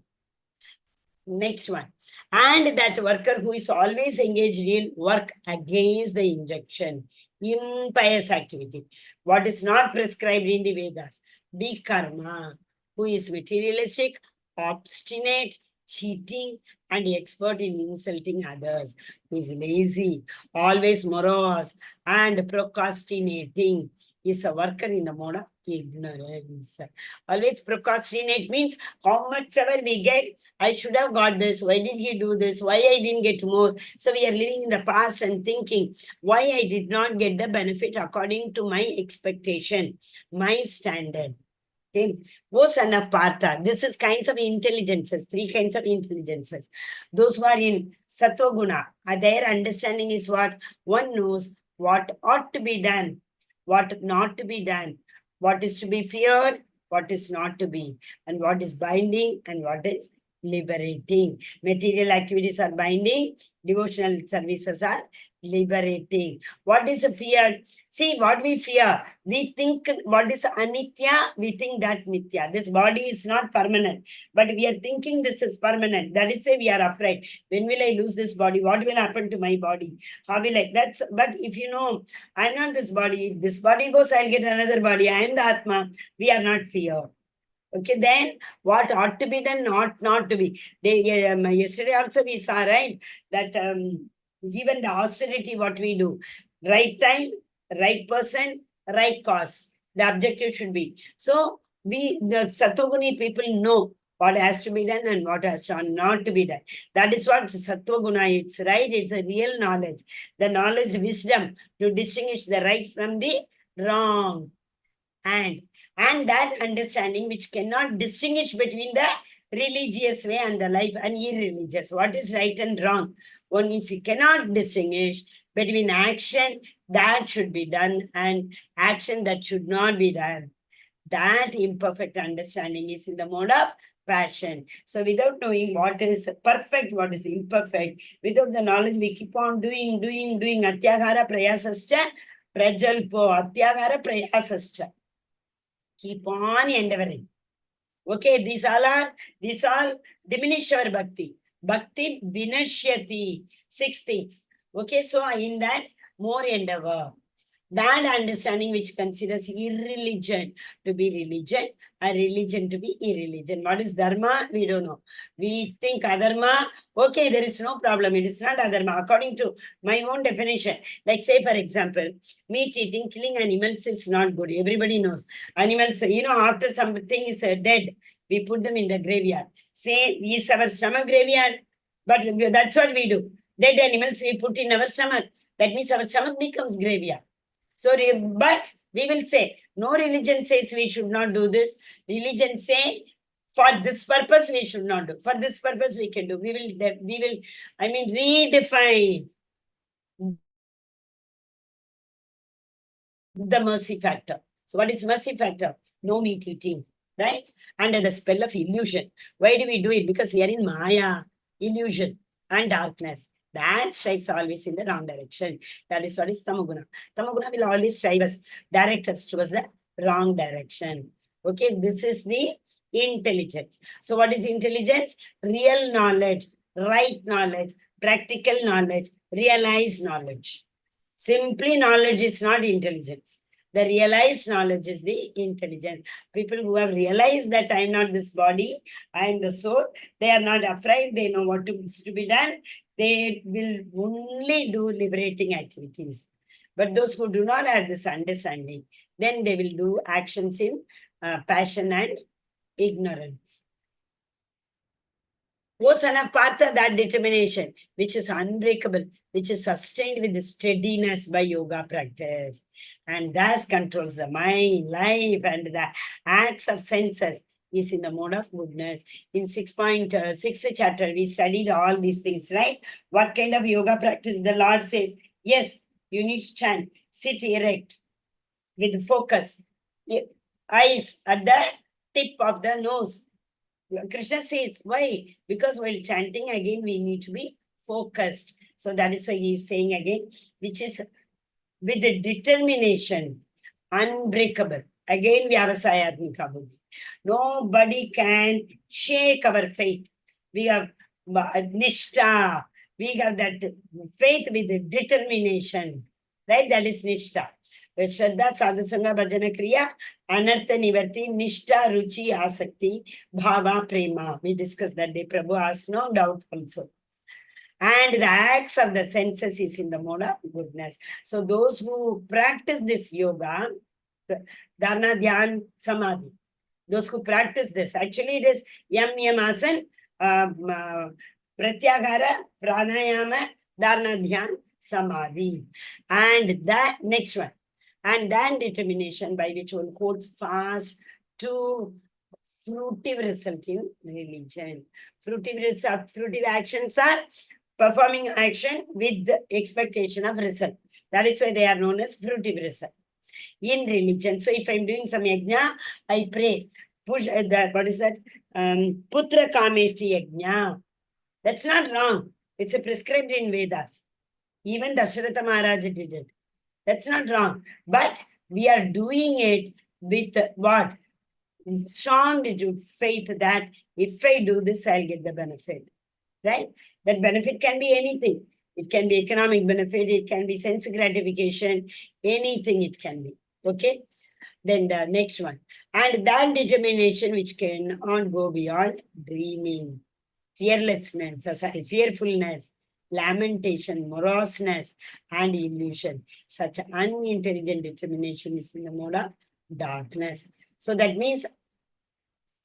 Next one. And that worker who is always engaged in work against the injunction, impious activity, what is not prescribed in the Vedas, be karma, who is materialistic, obstinate, cheating, and expert in insulting others, who is lazy, always morose, and procrastinating, is a worker in the mode of ignorance. Always procrastinate means how much ever we get, I should have got this. Why did he do this? Why I didn't get more? So we are living in the past and thinking why I did not get the benefit according to my expectation, my standard. Okay. O son of Partha, this is kinds of intelligences, three kinds of intelligences. Those who are in Sattva Guna, their understanding is what? One knows what ought to be done, what not to be done, what is to be feared, what is not to be, and what is binding and what is liberating. Material activities are binding, devotional services are liberating. What is fear? See, what we fear, we think what is anitya, we think that's nitya. This body is not permanent, but we are thinking this is permanent. That is why we are afraid. When will I lose this body? What will happen to my body? How will I? That's, but if you know, I'm not this body. If this body goes, I'll get another body. I am the Atma. We are not fear. Okay, then what ought to be done, not to be. Yesterday also we saw, right, that even the austerity, what we do, right time, right person, right cause. The objective should be. So the Sattva-guni people know what has to be done and what has to not to be done. That is what Sattva-guna is, right? It's a real knowledge. The knowledge, wisdom to distinguish the right from the wrong. And that understanding which cannot distinguish between the religious way and the life and irreligious. What is right and wrong? Only if you cannot distinguish between action that should be done and action that should not be done, that imperfect understanding is in the mode of passion. So without knowing what is perfect, what is imperfect, without the knowledge, we keep on doing. Atyagara prayasascha prajalpo, atyagara prayasascha. Keep on endeavoring. Okay, these all diminish our bhakti. Bhakti vinashyati. 6 things. Okay, so in that, more endeavor. That understanding which considers irreligion to be religion, a religion to be irreligion. What is dharma? We don't know. We think adharma, okay, there is no problem. It is not adharma. According to my own definition, like say, for example, meat eating, killing animals is not good. Everybody knows. Animals, after something is dead, we put them in the graveyard. Say, is our stomach graveyard? But that's what we do. Dead animals we put in our stomach. That means our stomach becomes graveyard. So, but we will say, no religion says we should not do this. Religion say, for this purpose we should not do. For this purpose we can do. We will, redefine the mercy factor. So what is mercy factor? No meat eating, right? Under the spell of illusion. Why do we do it? Because we are in Maya, illusion and darkness. That strives always in the wrong direction. That is what is Tamaguna. Tamaguna will always strive us, direct us towards the wrong direction. Okay, this is the intelligence. So what is intelligence? Real knowledge, right knowledge, practical knowledge, realized knowledge. Simply knowledge is not intelligence. The realized knowledge is the intelligence. People who have realized that I am not this body, I am the soul, they are not afraid, they know what is to be done, they will only do liberating activities. But those who do not have this understanding, then they will do actions in passion and ignorance. O son of Partha, that determination, which is unbreakable, which is sustained with steadiness by yoga practice, and thus controls the mind, life, and the acts of senses, is in the mode of goodness. In 6.6 chapter, we studied all these things, right? What kind of yoga practice? The Lord says, yes, you need to chant, sit erect, with focus, eyes at the tip of the nose. Krishna says, why? Because while chanting again, we need to be focused. So that is why he is saying again, which is with the determination, unbreakable. Again, Vyavasayatmika Buddhi. Nobody can shake our faith. We have Nishtha. We have that faith with the determination. right? That is Nishtha. With Shraddha, Sadhusanga, Bhajana Kriya, Anartha Nivarti, Nishtha, Ruchi, Asakti, Bhava, Prema. We discussed that day. Prabhu asked, no doubt also. And the acts of the senses is in the mode of goodness. So those who practice this yoga, Dharana, Dhyan, Samadhi, those who practice this, actually it is Yam Niyamasan, Pratyahara, Pranayama, Dharana, Dhyan, Samadhi. And that next one. And then determination by which one holds fast to fruitive result in religion. Fruitive actions are performing action with the expectation of result. That is why they are known as fruitive result in religion. So if I'm doing some yajna, I pray. Push that. What is that? Putra Kameshti yajna. That's not wrong. It's a prescribed in Vedas. Even Dasharatha Maharaj did it. That's not wrong. But we are doing it with what? Strong faith that if I do this, I'll get the benefit. Right? That benefit can be anything. It can be economic benefit, it can be sense gratification, anything it can be. Okay? Then the next one. And that determination which cannot go beyond dreaming, fearlessness, fearfulness, lamentation, moroseness, and illusion. Such unintelligent determination is in the mode of darkness. So that means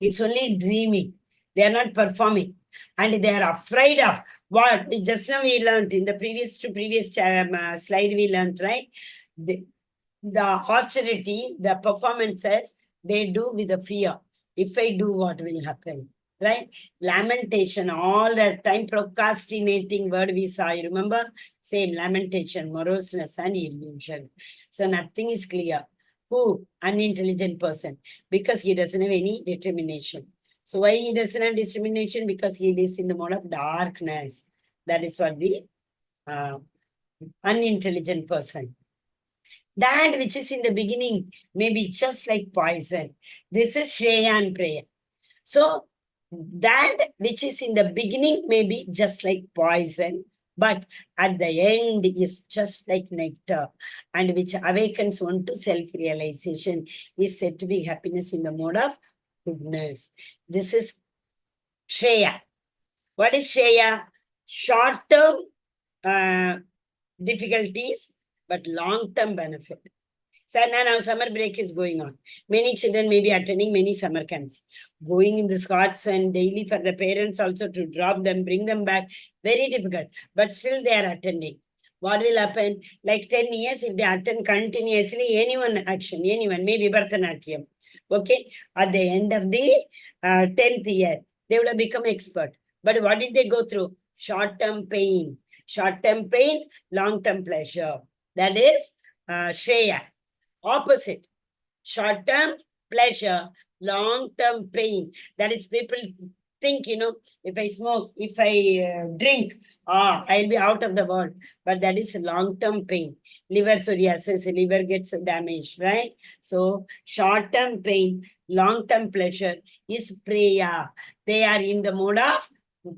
it's only dreaming. They are not performing. And they are afraid of what? Just now we learned in the previous slide we learned, right? The austerity, the performances, they do with the fear. If I do, what will happen? Right? Lamentation, all the time procrastinating word we saw. You remember? Same lamentation, moroseness, and illusion. So nothing is clear. Who? Unintelligent person. Because he doesn't have any determination. So why he doesn't have determination? Because he lives in the mode of darkness. That is what the unintelligent person. That which is in the beginning may be just like poison. This is Shreyan prayer. So that which is in the beginning may be just like poison, but at the end is just like nectar, and which awakens one to self-realization, is said to be happiness in the mode of goodness. This is Shreya. What is Shreya? Short-term difficulties, but long-term benefit. So now summer break is going on. Many children may be attending many summer camps. Going in the Scots and daily for the parents also to drop them, bring them back. Very difficult. But still they are attending. What will happen? Like 10 years, if they attend continuously, anyone, maybe Bharatanatyam. Okay? At the end of the 10th year, they will have become expert. But what did they go through? Short-term pain. Short-term pain, long-term pleasure. That is Shreya. Opposite. Short-term pleasure, long-term pain. That is, people think, if I smoke, if I drink, I'll be out of the world. But that is long-term pain. Liver psoriasis, liver gets damaged, right? So short-term pain, long-term pleasure is preya. They are in the mode of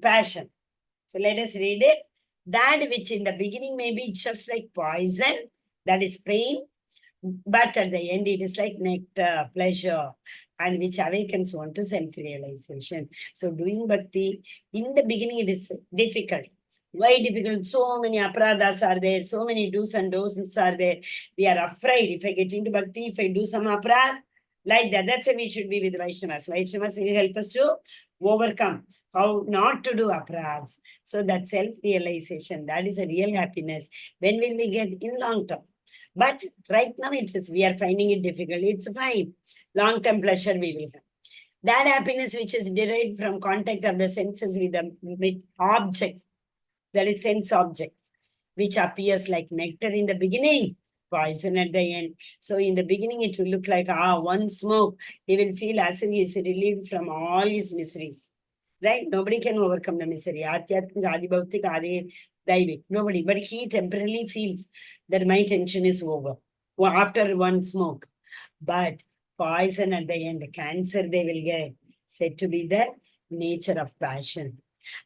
passion. So let us read it. That which in the beginning may be just like poison, that is pain, but at the end it is like nectar, pleasure, and which awakens one to self-realization. So doing bhakti, in the beginning it is difficult. Why difficult? So many aparadhas are there, so many do's and don'ts are there. We are afraid if I get into bhakti, if I do some aparadh, like that. That's why we should be with Vaishnavas. Vaishnavas will help us to overcome how not to do aparadhs. So that self-realization, that is a real happiness. When will we get in long term? But right now we are finding it difficult. It's fine. Long-term pleasure we will have. That happiness which is derived from contact of the senses with objects, that is sense objects, which appears like nectar in the beginning, poison at the end. So in the beginning, it will look like, one smoke, he will feel as if he is relieved from all his miseries. Right? Nobody can overcome the misery. Adhyatmik, Adi Bhautik, Adi Daivik. Nobody. But he temporarily feels that my tension is over after one smoke. But poison at the end, cancer they will get, said to be the nature of passion.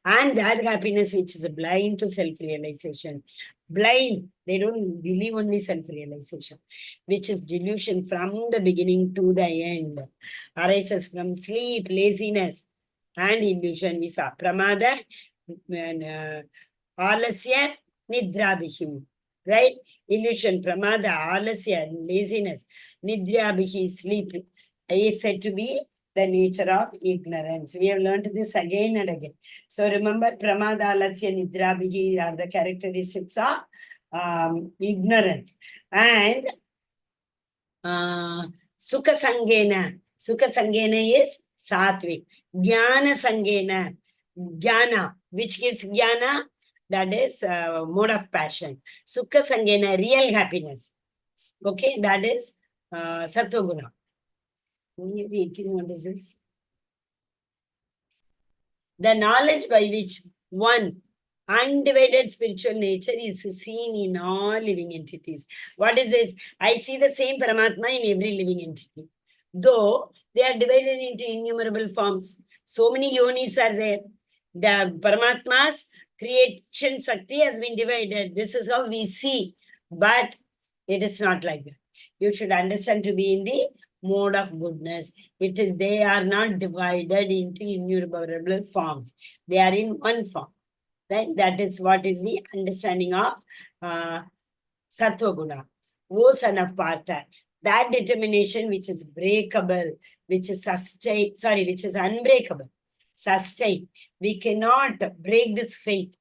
And that happiness which is blind to self-realization. Blind, they don't believe only self-realization, which is delusion from the beginning to the end, arises from sleep, laziness, and illusion. Visa, pramada, and alasya, nidrabhihi. Right? Illusion, pramada, alasya, laziness, nidrabhihi, sleep, is said to be the nature of ignorance. We have learned this again and again. So remember, pramada, alasya, nidrabhihi are the characteristics of ignorance. And Sukha Sangena. Sukha Sangena is Sattvic. Jnana Sangena. Jnana. Which gives jnana? That is mode of passion. Sukha Sangena, real happiness. Okay, that is Sattva Guna. What is this? The knowledge by which one undivided spiritual nature is seen in all living entities. What is this? I see the same Paramatma in every living entity. Though they are divided into innumerable forms. So many yonis are there. The Paramatma's creation Shakti has been divided. This is how we see. But it is not like that. You should understand to be in the mode of goodness. It is, they are not divided into innumerable forms. They are in one form. Right? That is what is the understanding of Sattva Guna. O son of Partha, that determination which is breakable, which is which is unbreakable, sustained. We cannot break this faith.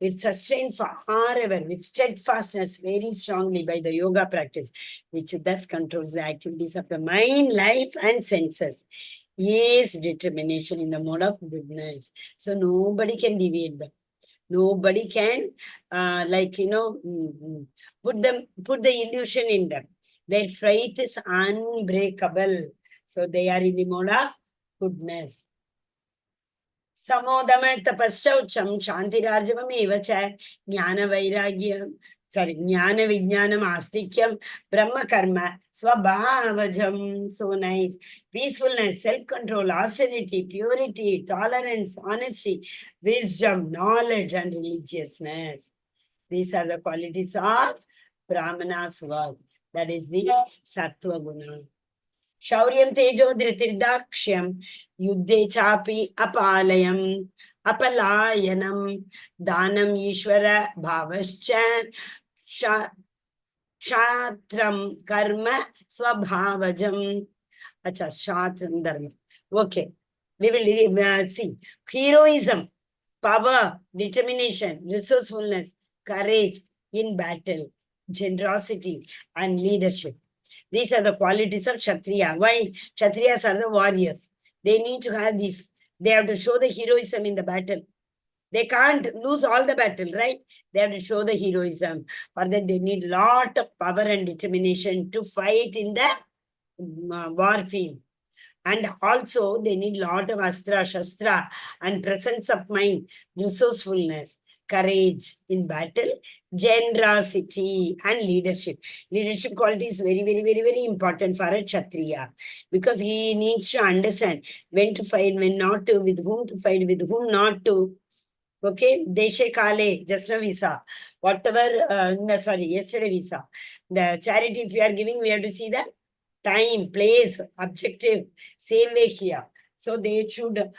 It's sustained forever with steadfastness very strongly by the yoga practice, which thus controls the activities of the mind, life, and senses. Yes, determination in the mode of goodness. So nobody can deviate them. Nobody can, put the illusion in them. Their faith is unbreakable. So they are in the mode of goodness. Samodama tapasaucham shantirarjavam evacha jnana vairagyam. Sorry, jnana vijnanam astikyam brahma karma swabhavajam. So nice. Peacefulness, self-control, austerity, purity, tolerance, honesty, wisdom, knowledge, and religiousness. These are the qualities of Brahmana's work. That is the Sattva Guna. Shauryam tejo dhritirdakshyam yuddhe chapi apalayam apalayanam danam ishvara bhavascha shatram karma swabhavajam. Acha, shatram dharma. Okay, we will see. Heroism, power, determination, resourcefulness, courage in battle, generosity, and leadership. These are the qualities of Kshatriya. Why? Kshatriyas are the warriors. They need to have this. They have to show the heroism in the battle. They can't lose all the battle, right? They have to show the heroism. For that, they need lot of power and determination to fight in the war field. And also, they need lot of astra, shastra, and presence of mind, resourcefulness, courage in battle, generosity, and leadership. Leadership quality is very, very, very, very important for a Kshatriya, because he needs to understand when to fight, when not to, with whom to fight, with whom not to. Okay, Deshe Kale, just a visa. Whatever, yesterday visa. The charity, if you are giving, we have to see the time, place, objective, same way here. So they should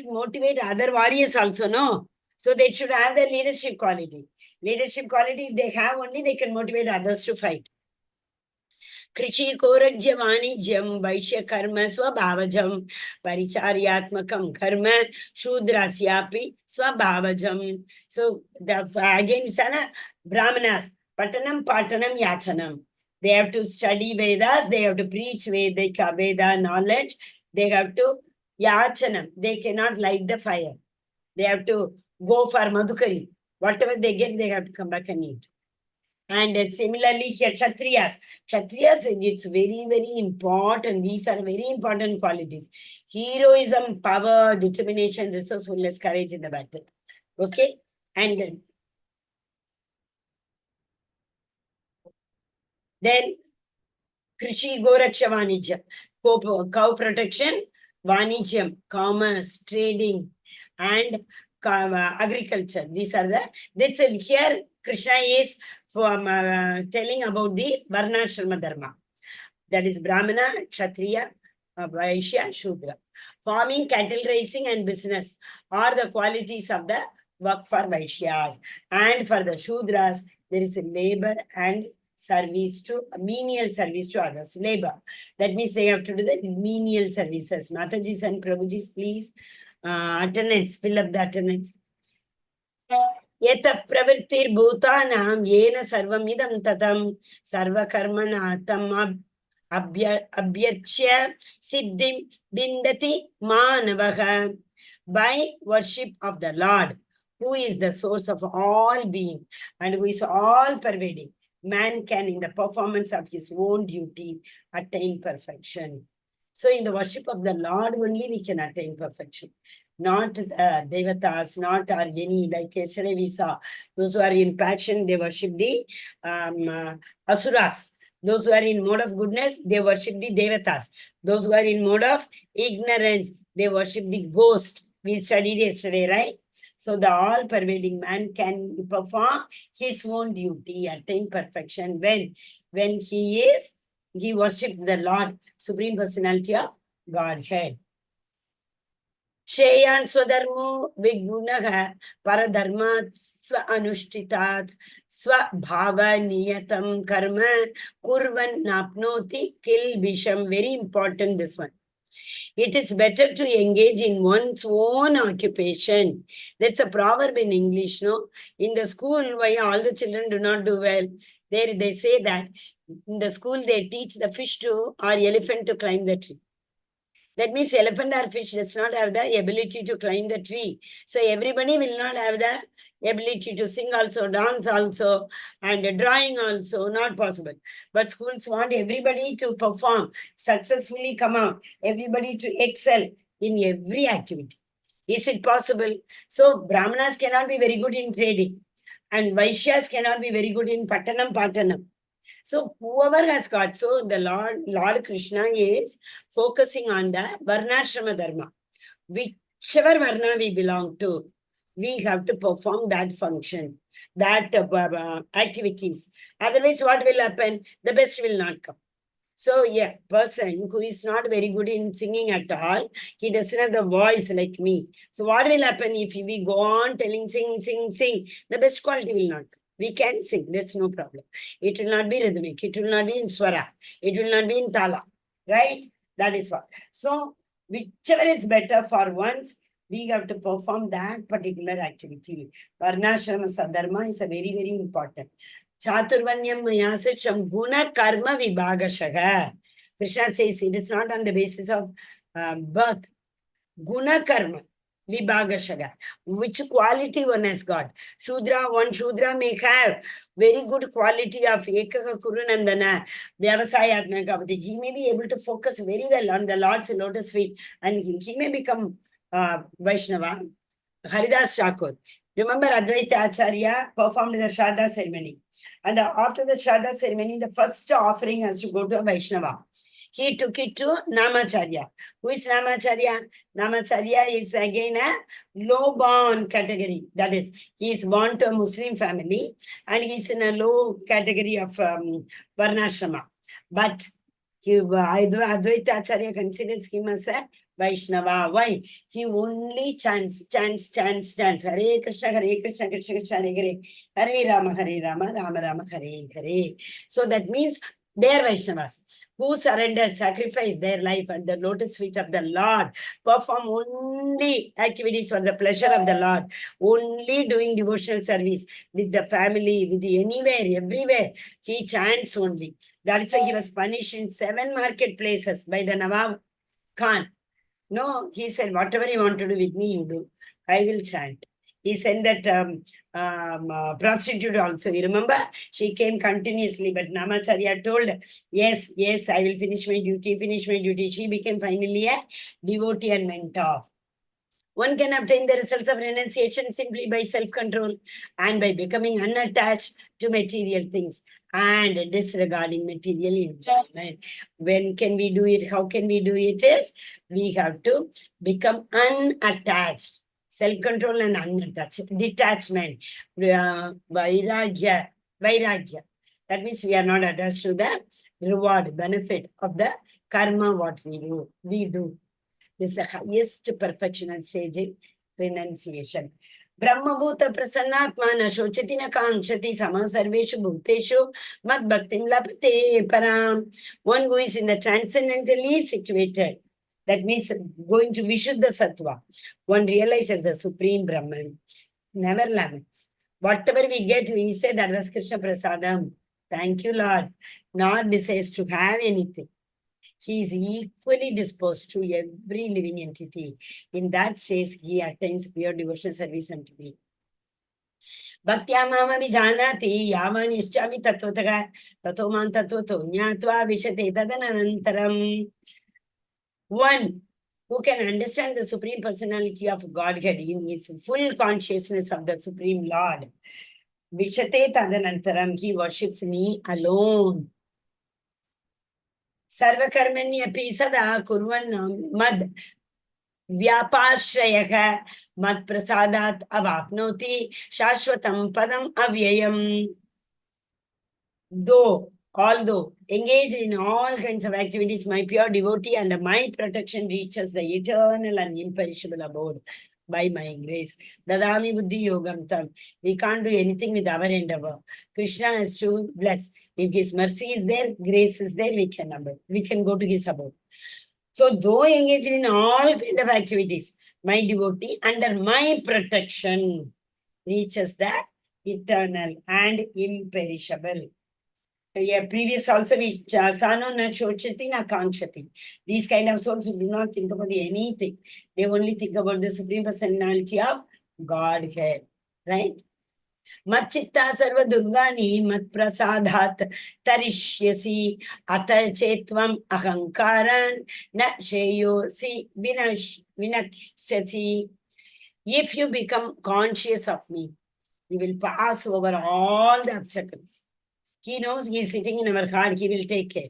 motivate other warriors also, no? So they should have the leadership quality. Leadership quality, if they have only, they can motivate others to fight. Krichi korajya vanijyam vaishya karma swabhavajam paricharyatmakam karma shudrasyapi swabhavajam. So again, sana brahmanas, patanam patanam yachanam. They have to study Vedas, they have to preach Vedika Veda knowledge, they have to yachanam. They cannot light the fire. They have to go for Madhukari. Whatever they get, they have to come back and eat. And similarly here, Kshatriyas. Kshatriyas, it's very, very important. These are very important qualities. Heroism, power, determination, resourcefulness, courage in the battle. Okay? And then Krishi Goraksha Vanijyam, cow protection, Vanijyam, commerce, trading, and agriculture. These are this here Krishna is telling about the Varnashrama Dharma. That is Brahmana, Kshatriya, Vaishya, Shudra. Farming, cattle raising, and business are the qualities of the work for Vaishyas. And for the Shudras, there is a labor and service to menial service to others. Labor. That means they have to do the menial services. Mataji's and Prabhuji's, please. Attendance, fill up the attendance. Yetah pravrittir bhutanam yena sarvam idam tatam sarva karmana tam abhyarchya siddhim bindati manavaha. By worship of the Lord, who is the source of all being and who is all pervading, man can, in the performance of his own duty, attain perfection. So in the worship of the Lord only we can attain perfection. Not devatas, not or any, like yesterday we saw, those who are in passion, they worship the asuras. Those who are in mode of goodness, they worship the devatas. Those who are in mode of ignorance, they worship the ghost. We studied yesterday, right? So the all-pervading man can perform his own duty, attain perfection when he worships the Lord, Supreme Personality of Godhead. Shreyan Swadharmo Vigunaha Paradharma Swa Anushtitat Swa Bhava Niyatam Karma Kurvan Napnoti Kil Bisham. Very important, this one. It is better to engage in one's own occupation. That's a proverb in English, no? In the school, why all the children do not do well? There they say that in the school they teach the fish to or elephant to climb the tree. That means elephant or fish does not have the ability to climb the tree. So everybody will not have the ability to sing also, dance also, and drawing also, not possible. But schools want everybody to perform, successfully come out, everybody to excel in every activity. Is it possible? So Brahmanas cannot be very good in trading, and Vaishyas cannot be very good in Patanam. So whoever has got, so the Lord Krishna is focusing on the Varnashrama Dharma. Whichever Varna we belong to, we have to perform that function, that activities. Otherwise, what will happen? The best will not come. So, yeah, person who is not very good in singing at all, he doesn't have the voice like me. So, what will happen if we go on telling sing, the best quality will not come. We can sing, that's no problem. It will not be rhythmic, it will not be in swara, it will not be in tala, right? That is what. So, whichever is better for once, we have to perform that particular activity. Varnashrama Sadharma is a very, very important. Chaturvanyam Mayasacham Guna Karma Vibhagashaga. Krishna says it is not on the basis of birth. Guna Karma Vibhagashaga. Which quality one has got? One Shudra may have very good quality of Ekaka Kurunandana, Vyavasayatmakavati. He may be able to focus very well on the Lord's lotus feet and he may become Vaishnava. Haridas Thakur. Remember, Advaita Acharya performed the Shraddha ceremony. And after the Shraddha ceremony, the first offering has to go to a Vaishnava. He took it to Namacharya. Who is Namacharya? Namacharya is again a low-born category. That is, he is born to a Muslim family and he is in a low category of Varnashrama. But Advaita Acharya considers him as a Vaishnava. Why? He only chants. Hare Krishna, Krishna Krishna, Hare Rama, Rama Rama, Hare. So that means they are Vaishnavas who surrender, sacrifice their life at the lotus feet of the Lord, perform only activities for the pleasure of the Lord, only doing devotional service with the family, with the anywhere, everywhere. He chants only. That is why he was punished in 7 marketplaces by the Nawab Khan. No, he said, whatever you want to do with me, you do. I will chant. He sent that prostitute also. You remember? She came continuously, but Namacharya told, yes, I will finish my duty. She became finally a devotee and mentor. One can obtain the results of renunciation simply by self-control and by becoming unattached to material things and disregarding material enjoyment. When can we do it? How can we do it? We have to become unattached. self-control and unattached, detachment, vairagya. That means we are not attached to the reward, benefit of the karma what we do. This is the highest perfection and stage in renunciation. Brahmabhuta prasannatma na shochati na kankshati sama sarveshu bhuteshu mad bhaktim lapate param. One who is in the transcendentally situated, that means going to Vishuddha Sattva, one realizes the Supreme Brahman, never laments. Whatever we get, we say that was Krishna Prasadam. Thank you, Lord. Not desires to have anything. He is equally disposed to every living entity. In that stage, he attains pure devotional service unto me. Bhaktya mama vijanati yaman ischami tattvataha tato man tattvato jnatva vishate tadananantaram. One who can understand the Supreme Personality of Godhead in his full consciousness of the Supreme Lord. Vishate tadanantaram, he worships me alone. Sarvakarmanyapi sada kurvan mad vyapashrayah mad prasadat avapnoti shashvatam padam avyayam. Although engaged in all kinds of activities, my pure devotee under my protection reaches the eternal and imperishable abode by my grace. Dadami buddhi yogam tam. We can't do anything with our endeavor. Krishna has to bless. If his mercy is there, grace is there, we can go to his abode. So though engaged in all kind of activities, my devotee under my protection reaches the eternal and imperishable. Yeah, previous also we sano na shochati na kankshati. These kind of souls who do not think about anything. They only think about the Supreme Personality of Godhead. Right? Mat chitta sarva durgani mat prasadhat tarishyasi atachetvam ahankaran na sheyosi vinakshasi. If you become conscious of me, you will pass over all the obstacles. He knows he is sitting in our heart. He will take care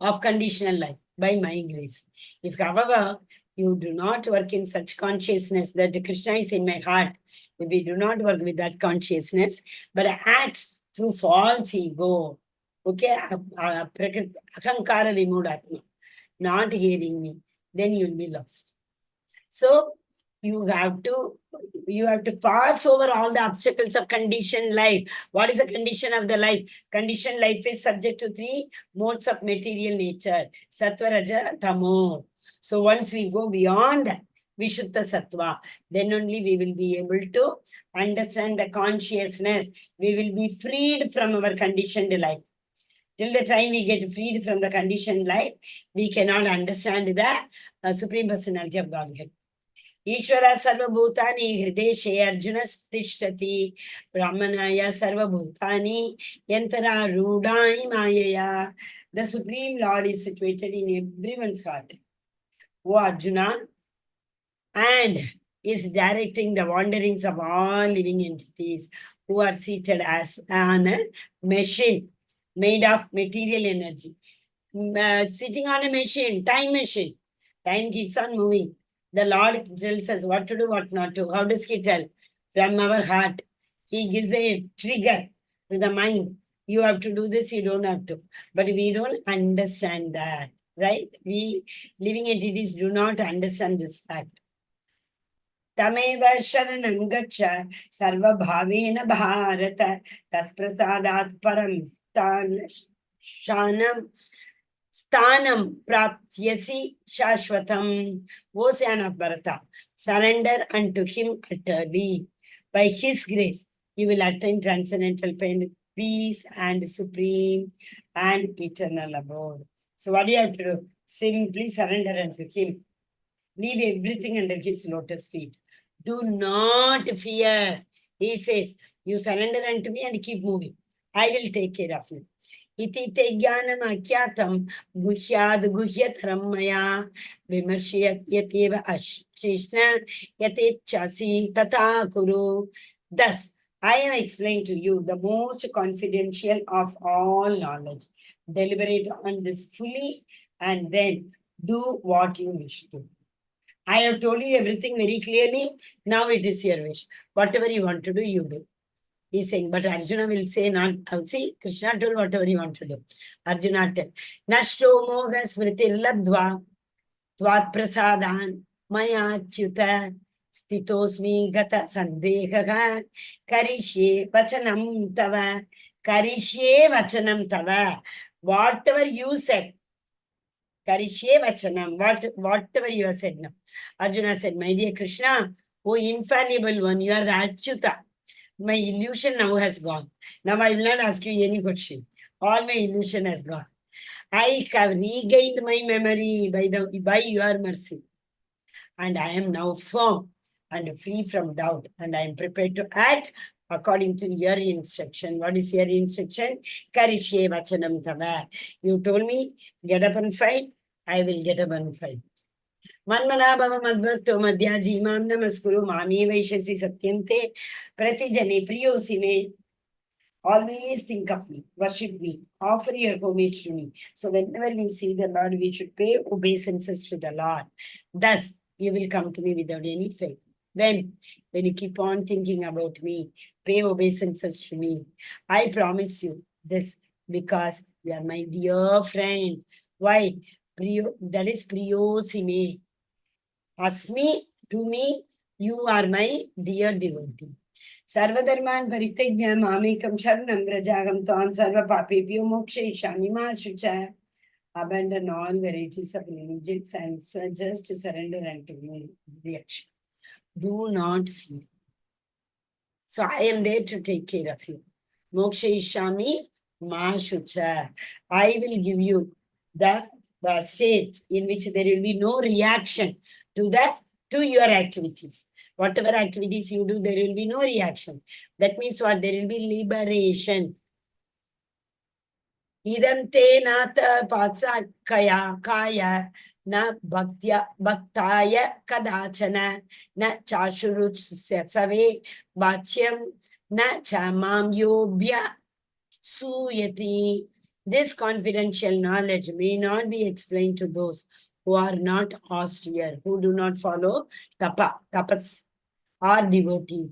of conditional life by my grace. If, however, you do not work in such consciousness that Krishna is in my heart, if we do not work with that consciousness, but act through false ego, okay, ahankara vimudhatma, not hearing me, then you will be lost. So, you have to pass over all the obstacles of conditioned life. What is the condition of the life? Conditioned life is subject to 3 modes of material nature: sattva, raja, tamo. So once we go beyond that, Vishuddha Sattva, then only we will be able to understand the consciousness. We will be freed from our conditioned life. Till the time we get freed from the conditioned life, we cannot understand the Supreme Personality of Godhead. Ishvara sarvabhutani hrideshe Arjuna tishtati brahmanaya sarvabhutani yantara rudai mayaya. The Supreme Lord is situated in everyone's heart, O Arjuna, and is directing the wanderings of all living entities who are seated as on a machine made of material energy. Sitting on a machine, time machine. Time keeps on moving. The Lord tells us what to do, what not to. How does he tell? From our heart. He gives a trigger to the mind. You have to do this, you don't have to. But we don't understand that, right? We living entities do not understand this fact. Tameva sharanam gaccha sarva bhavena bharata tasprasadat param Sthanam praptyasi shashvatam. O son of Bharata, surrender unto him utterly. By his grace, you will attain transcendental peace and supreme and eternal abode. So what do you have to do? Simply surrender unto him. Leave everything under his lotus feet. Do not fear. He says, you surrender unto me and keep moving. I will take care of you. Iti te jnanam akyatam guhyad guhyataram maya vimarshiyat yativa ashrishna yatechasi tata kuru. Thus, I am explaining to you the most confidential of all knowledge. Deliberate on this fully and then do what you wish to. I have told you everything very clearly. Now it is your wish. Whatever you want to do, you do. He's saying, but Arjuna will say, not, see, Krishna told whatever you want to do. Arjuna tell, Nashto moha smritir labdva, tvat prasadan, maya achyuta, stitosmi gata sandehaha, karishye vachanam tava, karishye vachanam tava. Whatever you said, karishye vachanam, whatever you have said now. Arjuna said, my dear Krishna, oh infallible one, you are the Achyuta. My illusion now has gone. Now I will not ask you any question. All my illusion has gone. I have regained my memory by your mercy. And I am now firm and free from doubt. And I am prepared to act according to your instruction. What is your instruction? Karishye vachanam tava. You told me, get up and fight. I will get up and fight. Manmanabhava madbhakto madhyaji mam namaskuru mami vaishasi satyante pratijane priyosi me. Always think of me, worship me, offer your homage to me. So whenever we see the Lord, we should pay obeisances to the Lord. Thus, you will come to me without any faith. When you keep on thinking about me, pay obeisances to me. I promise you this because you are my dear friend. Why? That is priyosime. Asmi, to me, you are my dear devotee. Sarvadharman paritejya mamekam sharanam vrajaham tvam sarva papebhyo mokshayishami ma shucha. Abandon all varieties of religions and just surrender unto me. Reaction. Do not fear. So I am there to take care of you. Mokshayishami ma shucha. I will give you the state in which there will be no reaction to your activities. Whatever activities you do, there will be no reaction. That means what? There will be liberation. Idam te nata patsa kaya na bhaktaya kadachana na chashurut save bachyam na chamam yobhya suyati. This confidential knowledge may not be explained to those who are not austere, who do not follow tapas, or devotee.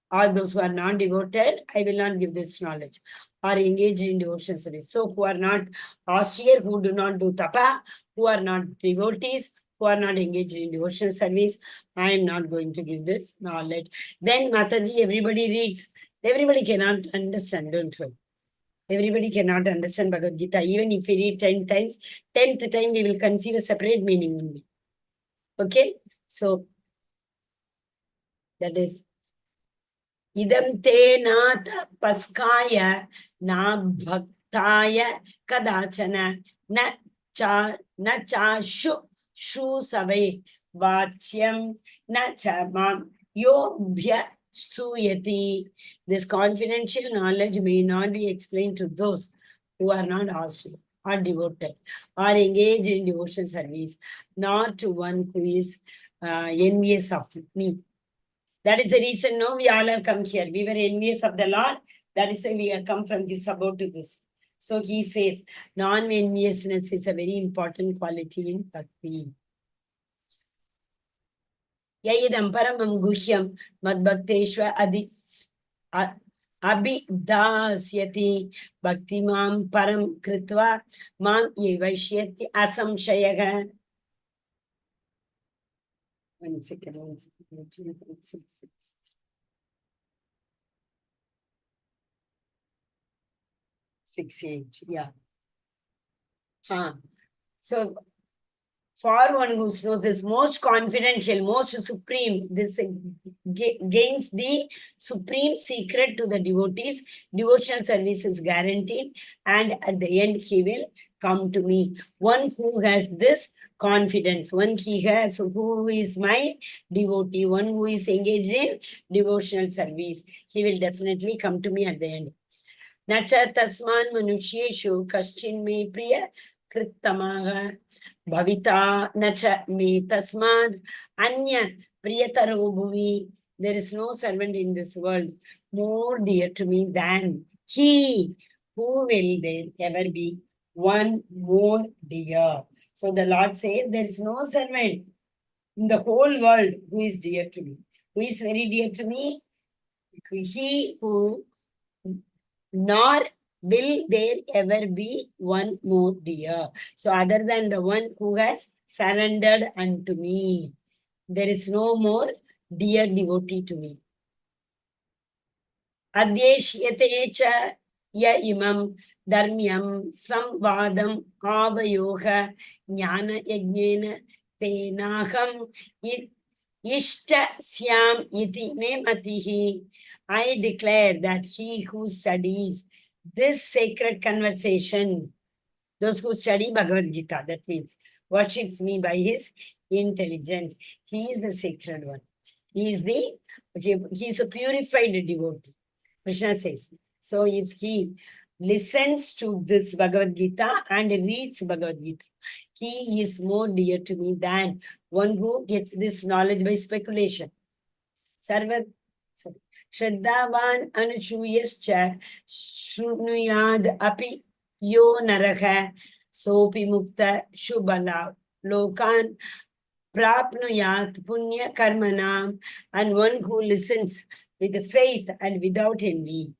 All those who are not devoted, I will not give this knowledge, or engaged in devotion service. So who are not austere, who do not do tapa, who are not devotees, who are not engaged in devotion service, I am not going to give this knowledge. Then Mataji, everybody reads. Everybody cannot understand, don't worry. Everybody cannot understand Bhagavad Gita. Even if we read 10 times, 10th time we will conceive a separate meaning only. Okay? So, that is idam te nata paskaya na bhaktaya kadachana na shu save vachyam na chamam yobhya suyati. This confidential knowledge may not be explained to those who are not austere or devoted or engaged in devotion service, nor to one who is envious of me. That is the reason, no, we all have come here. We were envious of the Lord. That is why we have come from this above to this. So he says, non-enviousness is a very important quality in bhakti. Yayidam paramam guhyam madbhakteshva abhidasyati bhakti mam param kritva mam yevaishyati asamshayaga. 1 second, 1 second. 6-8, yeah. So, for one who knows is most confidential, most supreme, this gains the supreme secret to the devotees. Devotional service is guaranteed, and at the end, he will come to me. One who has this confidence, one who is my devotee, one who is engaged in devotional service, he will definitely come to me at the end. Nacha tasman manusheshu kaschin me priya krittamaha bhavita nacha me tasmad anya priyataro bhuvi. There is no servant in this world more dear to me than he. Who will there ever be one more dear? So the Lord says there is no servant in the whole world who is dear to me. Who is very dear to me? He who, nor will there ever be one more dear. So other than the one who has surrendered unto me, there is no more dear devotee to me. Adyeshyate cha ya imam dharmyam samvadam avayoga jnana yajnena tenaham ishta syam iti me matihi. I declare that he who studies this sacred conversation, those who study Bhagavad Gita, that means worships me by his intelligence, he is the sacred one. He is a purified devotee. Krishna says. So if he listens to this Bhagavad Gita and reads Bhagavad Gita, he is more dear to me than one who gets this knowledge by speculation. Sarvat Shraddhavan Anushuyascha Shrunuyad Api Yo Naraha Sopi Mukta Shubala Lokan Prapnuyat Punya Karmanam, and one who listens with faith and without envy.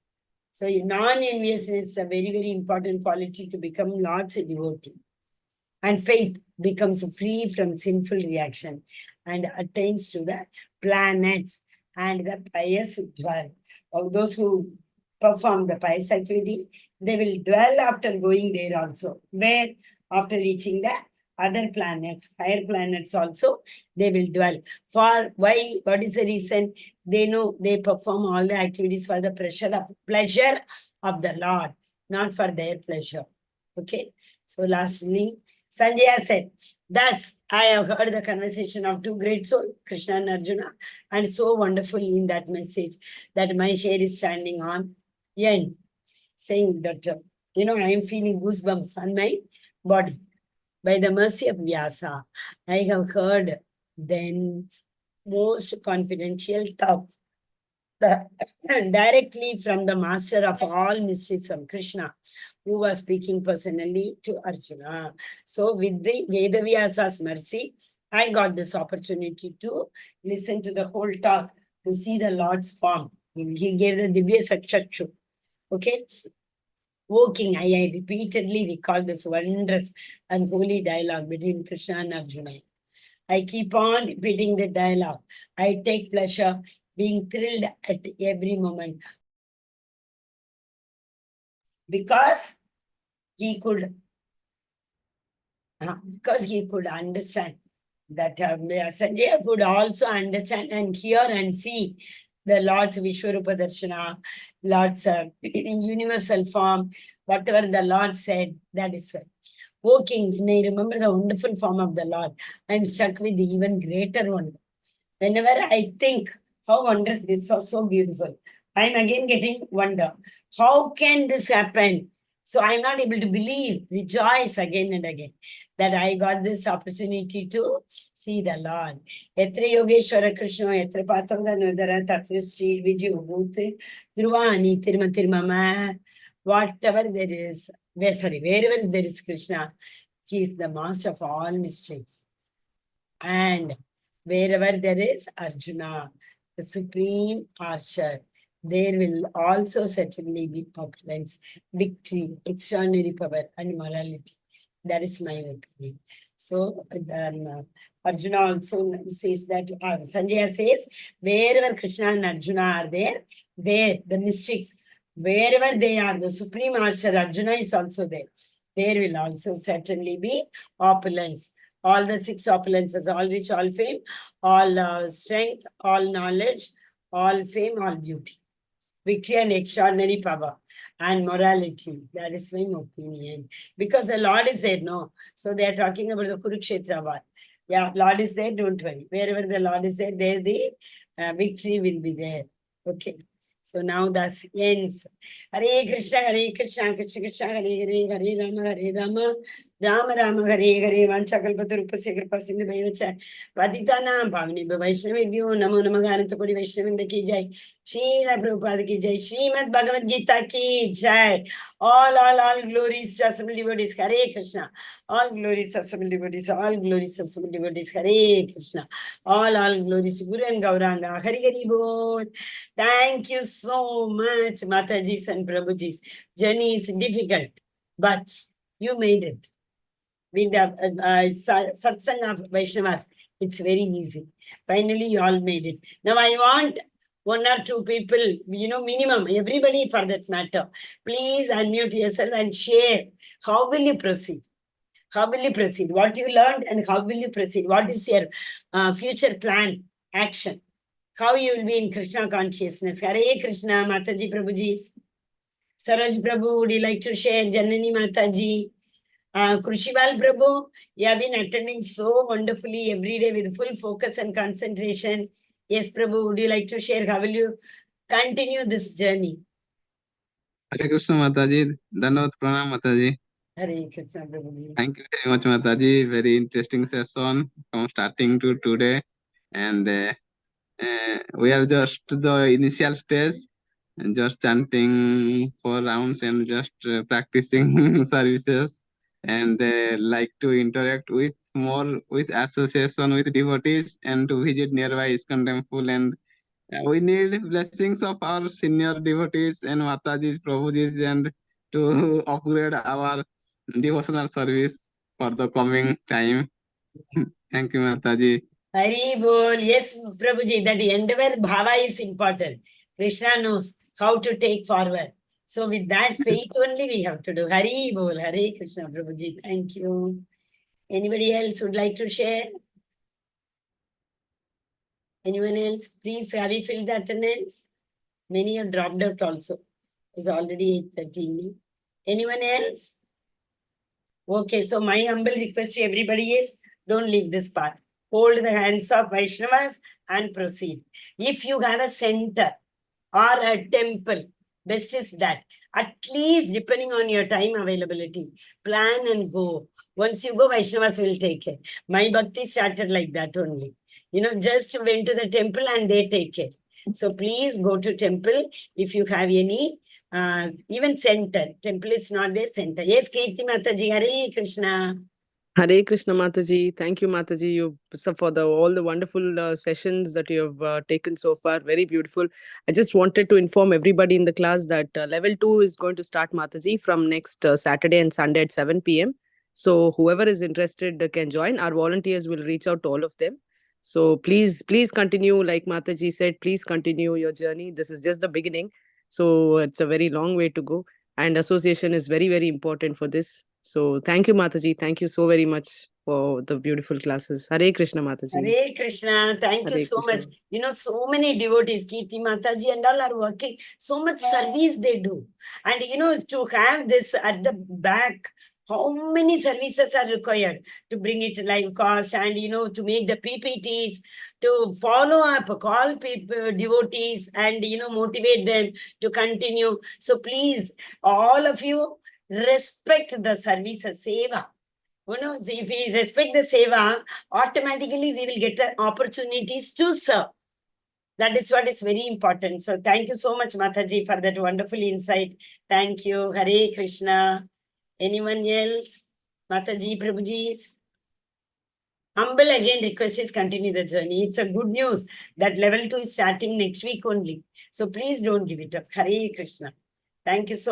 So non-envious is a very, very important quality to become Lord's devotee. And faith becomes free from sinful reaction and attains to the planets and the pious dwell. Of those who perform the pious activity, they will dwell after going there also. Where? After reaching the other planets, higher planets also, they will dwell. For why? What is the reason? They know they perform all the activities for the pleasure of the Lord, not for their pleasure. Okay. So lastly, Sanjaya said, thus I have heard the conversation of two great souls, Krishna and Arjuna, and so wonderful in that message that my hair is standing on end, saying that, I am feeling goosebumps on my body. By the mercy of Vyasa, I have heard then most confidential talk directly from the master of all mysteries of Krishna, who was speaking personally to Arjuna. So with the Vedavyasa's mercy, I got this opportunity to listen to the whole talk, to see the Lord's form. He gave the Divya Sakshakshu. Okay. Walking, I repeatedly recall this wondrous and holy dialogue between Krishna and Arjuna. I keep on repeating the dialogue. I take pleasure being thrilled at every moment because he could understand that Sanjaya could also understand and hear and see the Lord's Vishwarupa Darshana, Lord's universal form, whatever the Lord said, that is why. Walking, when I remember the wonderful form of the Lord, I'm struck with the even greater wonder. Whenever I think how wondrous this was, so beautiful, I'm again getting wonder. How can this happen? So I'm not able to believe, rejoice again and again that I got this opportunity to see the Lord. Etra Yogeshwara Krishna, Etra Patavada Nudara, Tatra Sri Viju Bhuti, Druvani Tirmama, whatever there is, wherever there is Krishna, he is the master of all mysteries. And wherever there is Arjuna, the supreme archer, there will also certainly be opulence, victory, extraordinary power, and morality. That is my opinion. So then Arjuna also says that, Sanjaya says, wherever Krishna and Arjuna are there, the mystics, wherever they are, the supreme archer Arjuna is also there. There will also certainly be opulence. All the six opulences, all rich, all fame, all strength, all knowledge, all fame, all beauty. Victory and extraordinary power and morality. That is my opinion. Because the Lord is there, no? So they are talking about the Kurukshetra war. Yeah, Lord is there, don't worry. Wherever the Lord is there the victory will be there. Okay. So now thus ends. Hare Krishna, Krishna Krishna, Hare Hare, Hare Rama, Ram Ram Hare Hare वाञ्छाकल्पतरुभ्यश्च कृपासिन्धुभ्यश्च पतितानां पावनेभ्यो वैष्णवेभ्यो नमो नमः। अनंतकोटि वैष्णववृंद की जय, श्रील प्रभुपाद की जय, श्रीमद् भगवद गीता की जय। all glories to assembled devotees. Hare Krishna. All glories to assembled devotees. All glories to assembled devotees. Hare Krishna. All glories to Guru and Gauranga. Hari Hari Bol. Thank you so much, Matajis and Prabhujis. Journey is difficult, but you made it. With the satsang of Vaishnavas, it's very easy. Finally, you all made it. Now I want one or two people, minimum, everybody for that matter. Please unmute yourself and share. How will you proceed? How will you proceed? What you learned and how will you proceed? What is your future plan, action? How you will be in Krishna consciousness? Hare Krishna, Mataji Prabhuji. Saraj Prabhu, would you like to share? Janani Mataji. Krushival Prabhu, you have been attending so wonderfully every day with full focus and concentration. Yes, Prabhu, would you like to share? How will you continue this journey? Hare Krishna Mataji, Dhanavad Pranam Mataji. Hare Krishna Prabhuji. Thank you very much Mataji. Very interesting session from starting to today, and we are just the initial stage, and just chanting 4 rounds and just practicing services, and like to interact with more with association with devotees and to visit nearby ISKCON temple, and we need blessings of our senior devotees and Matajis, Prabhujis, and to upgrade our devotional service for the coming time. Thank you, Mataji. Hari Bol. Yes, Prabhuji, that endeavor bhava is important. Krishna knows how to take forward. So with that faith only we have to do. Hari Bol. Hare Krishna Prabhuji. Thank you. Anybody else would like to share? Anyone else? Please, have you filled the attendance? Many have dropped out also. It's already 8:13. Anyone else? Okay, so my humble request to everybody is don't leave this path. Hold the hands of Vaishnavas and proceed. If you have a center or a temple, best is that. At least depending on your time availability, plan and go. Once you go, Vaishnavas will take care. My bhakti started like that only. Just went to the temple and they take care. So please go to temple if you have any, even center. Temple is not there, center. Yes, Kirti Mataji, Hare Krishna. Hare Krishna Mataji. Thank you, Mataji, for all the wonderful sessions that you have taken so far. Very beautiful. I just wanted to inform everybody in the class that level 2 is going to start, Mataji, from next Saturday and Sunday at 7 p.m. So whoever is interested can join. Our volunteers will reach out to all of them. So please continue. Like Mataji said, please continue your journey. This is just the beginning. So it's a very long way to go. And association is very, very important for this. So thank you, Mataji. Thank you so very much for the beautiful classes. Hare Krishna, Mataji. Hare Krishna. Thank you Hare so Krishna. much. So many devotees, Kirti Mataji and all are working. So much service they do. And, to have this at the back, how many services are required to bring it live cost and, to make the PPTs, to follow up, call people, devotees and, motivate them to continue. So please, all of you, respect the services, seva. If we respect the seva, automatically we will get opportunities to serve. That is what is very important. So thank you so much, Mataji, for that wonderful insight. Thank you. Hare Krishna. Anyone else? Mataji, Prabhuji? Humble again request is continue the journey. It's a good news that level 2 is starting next week only. So please don't give it up. Hare Krishna. Thank you so much.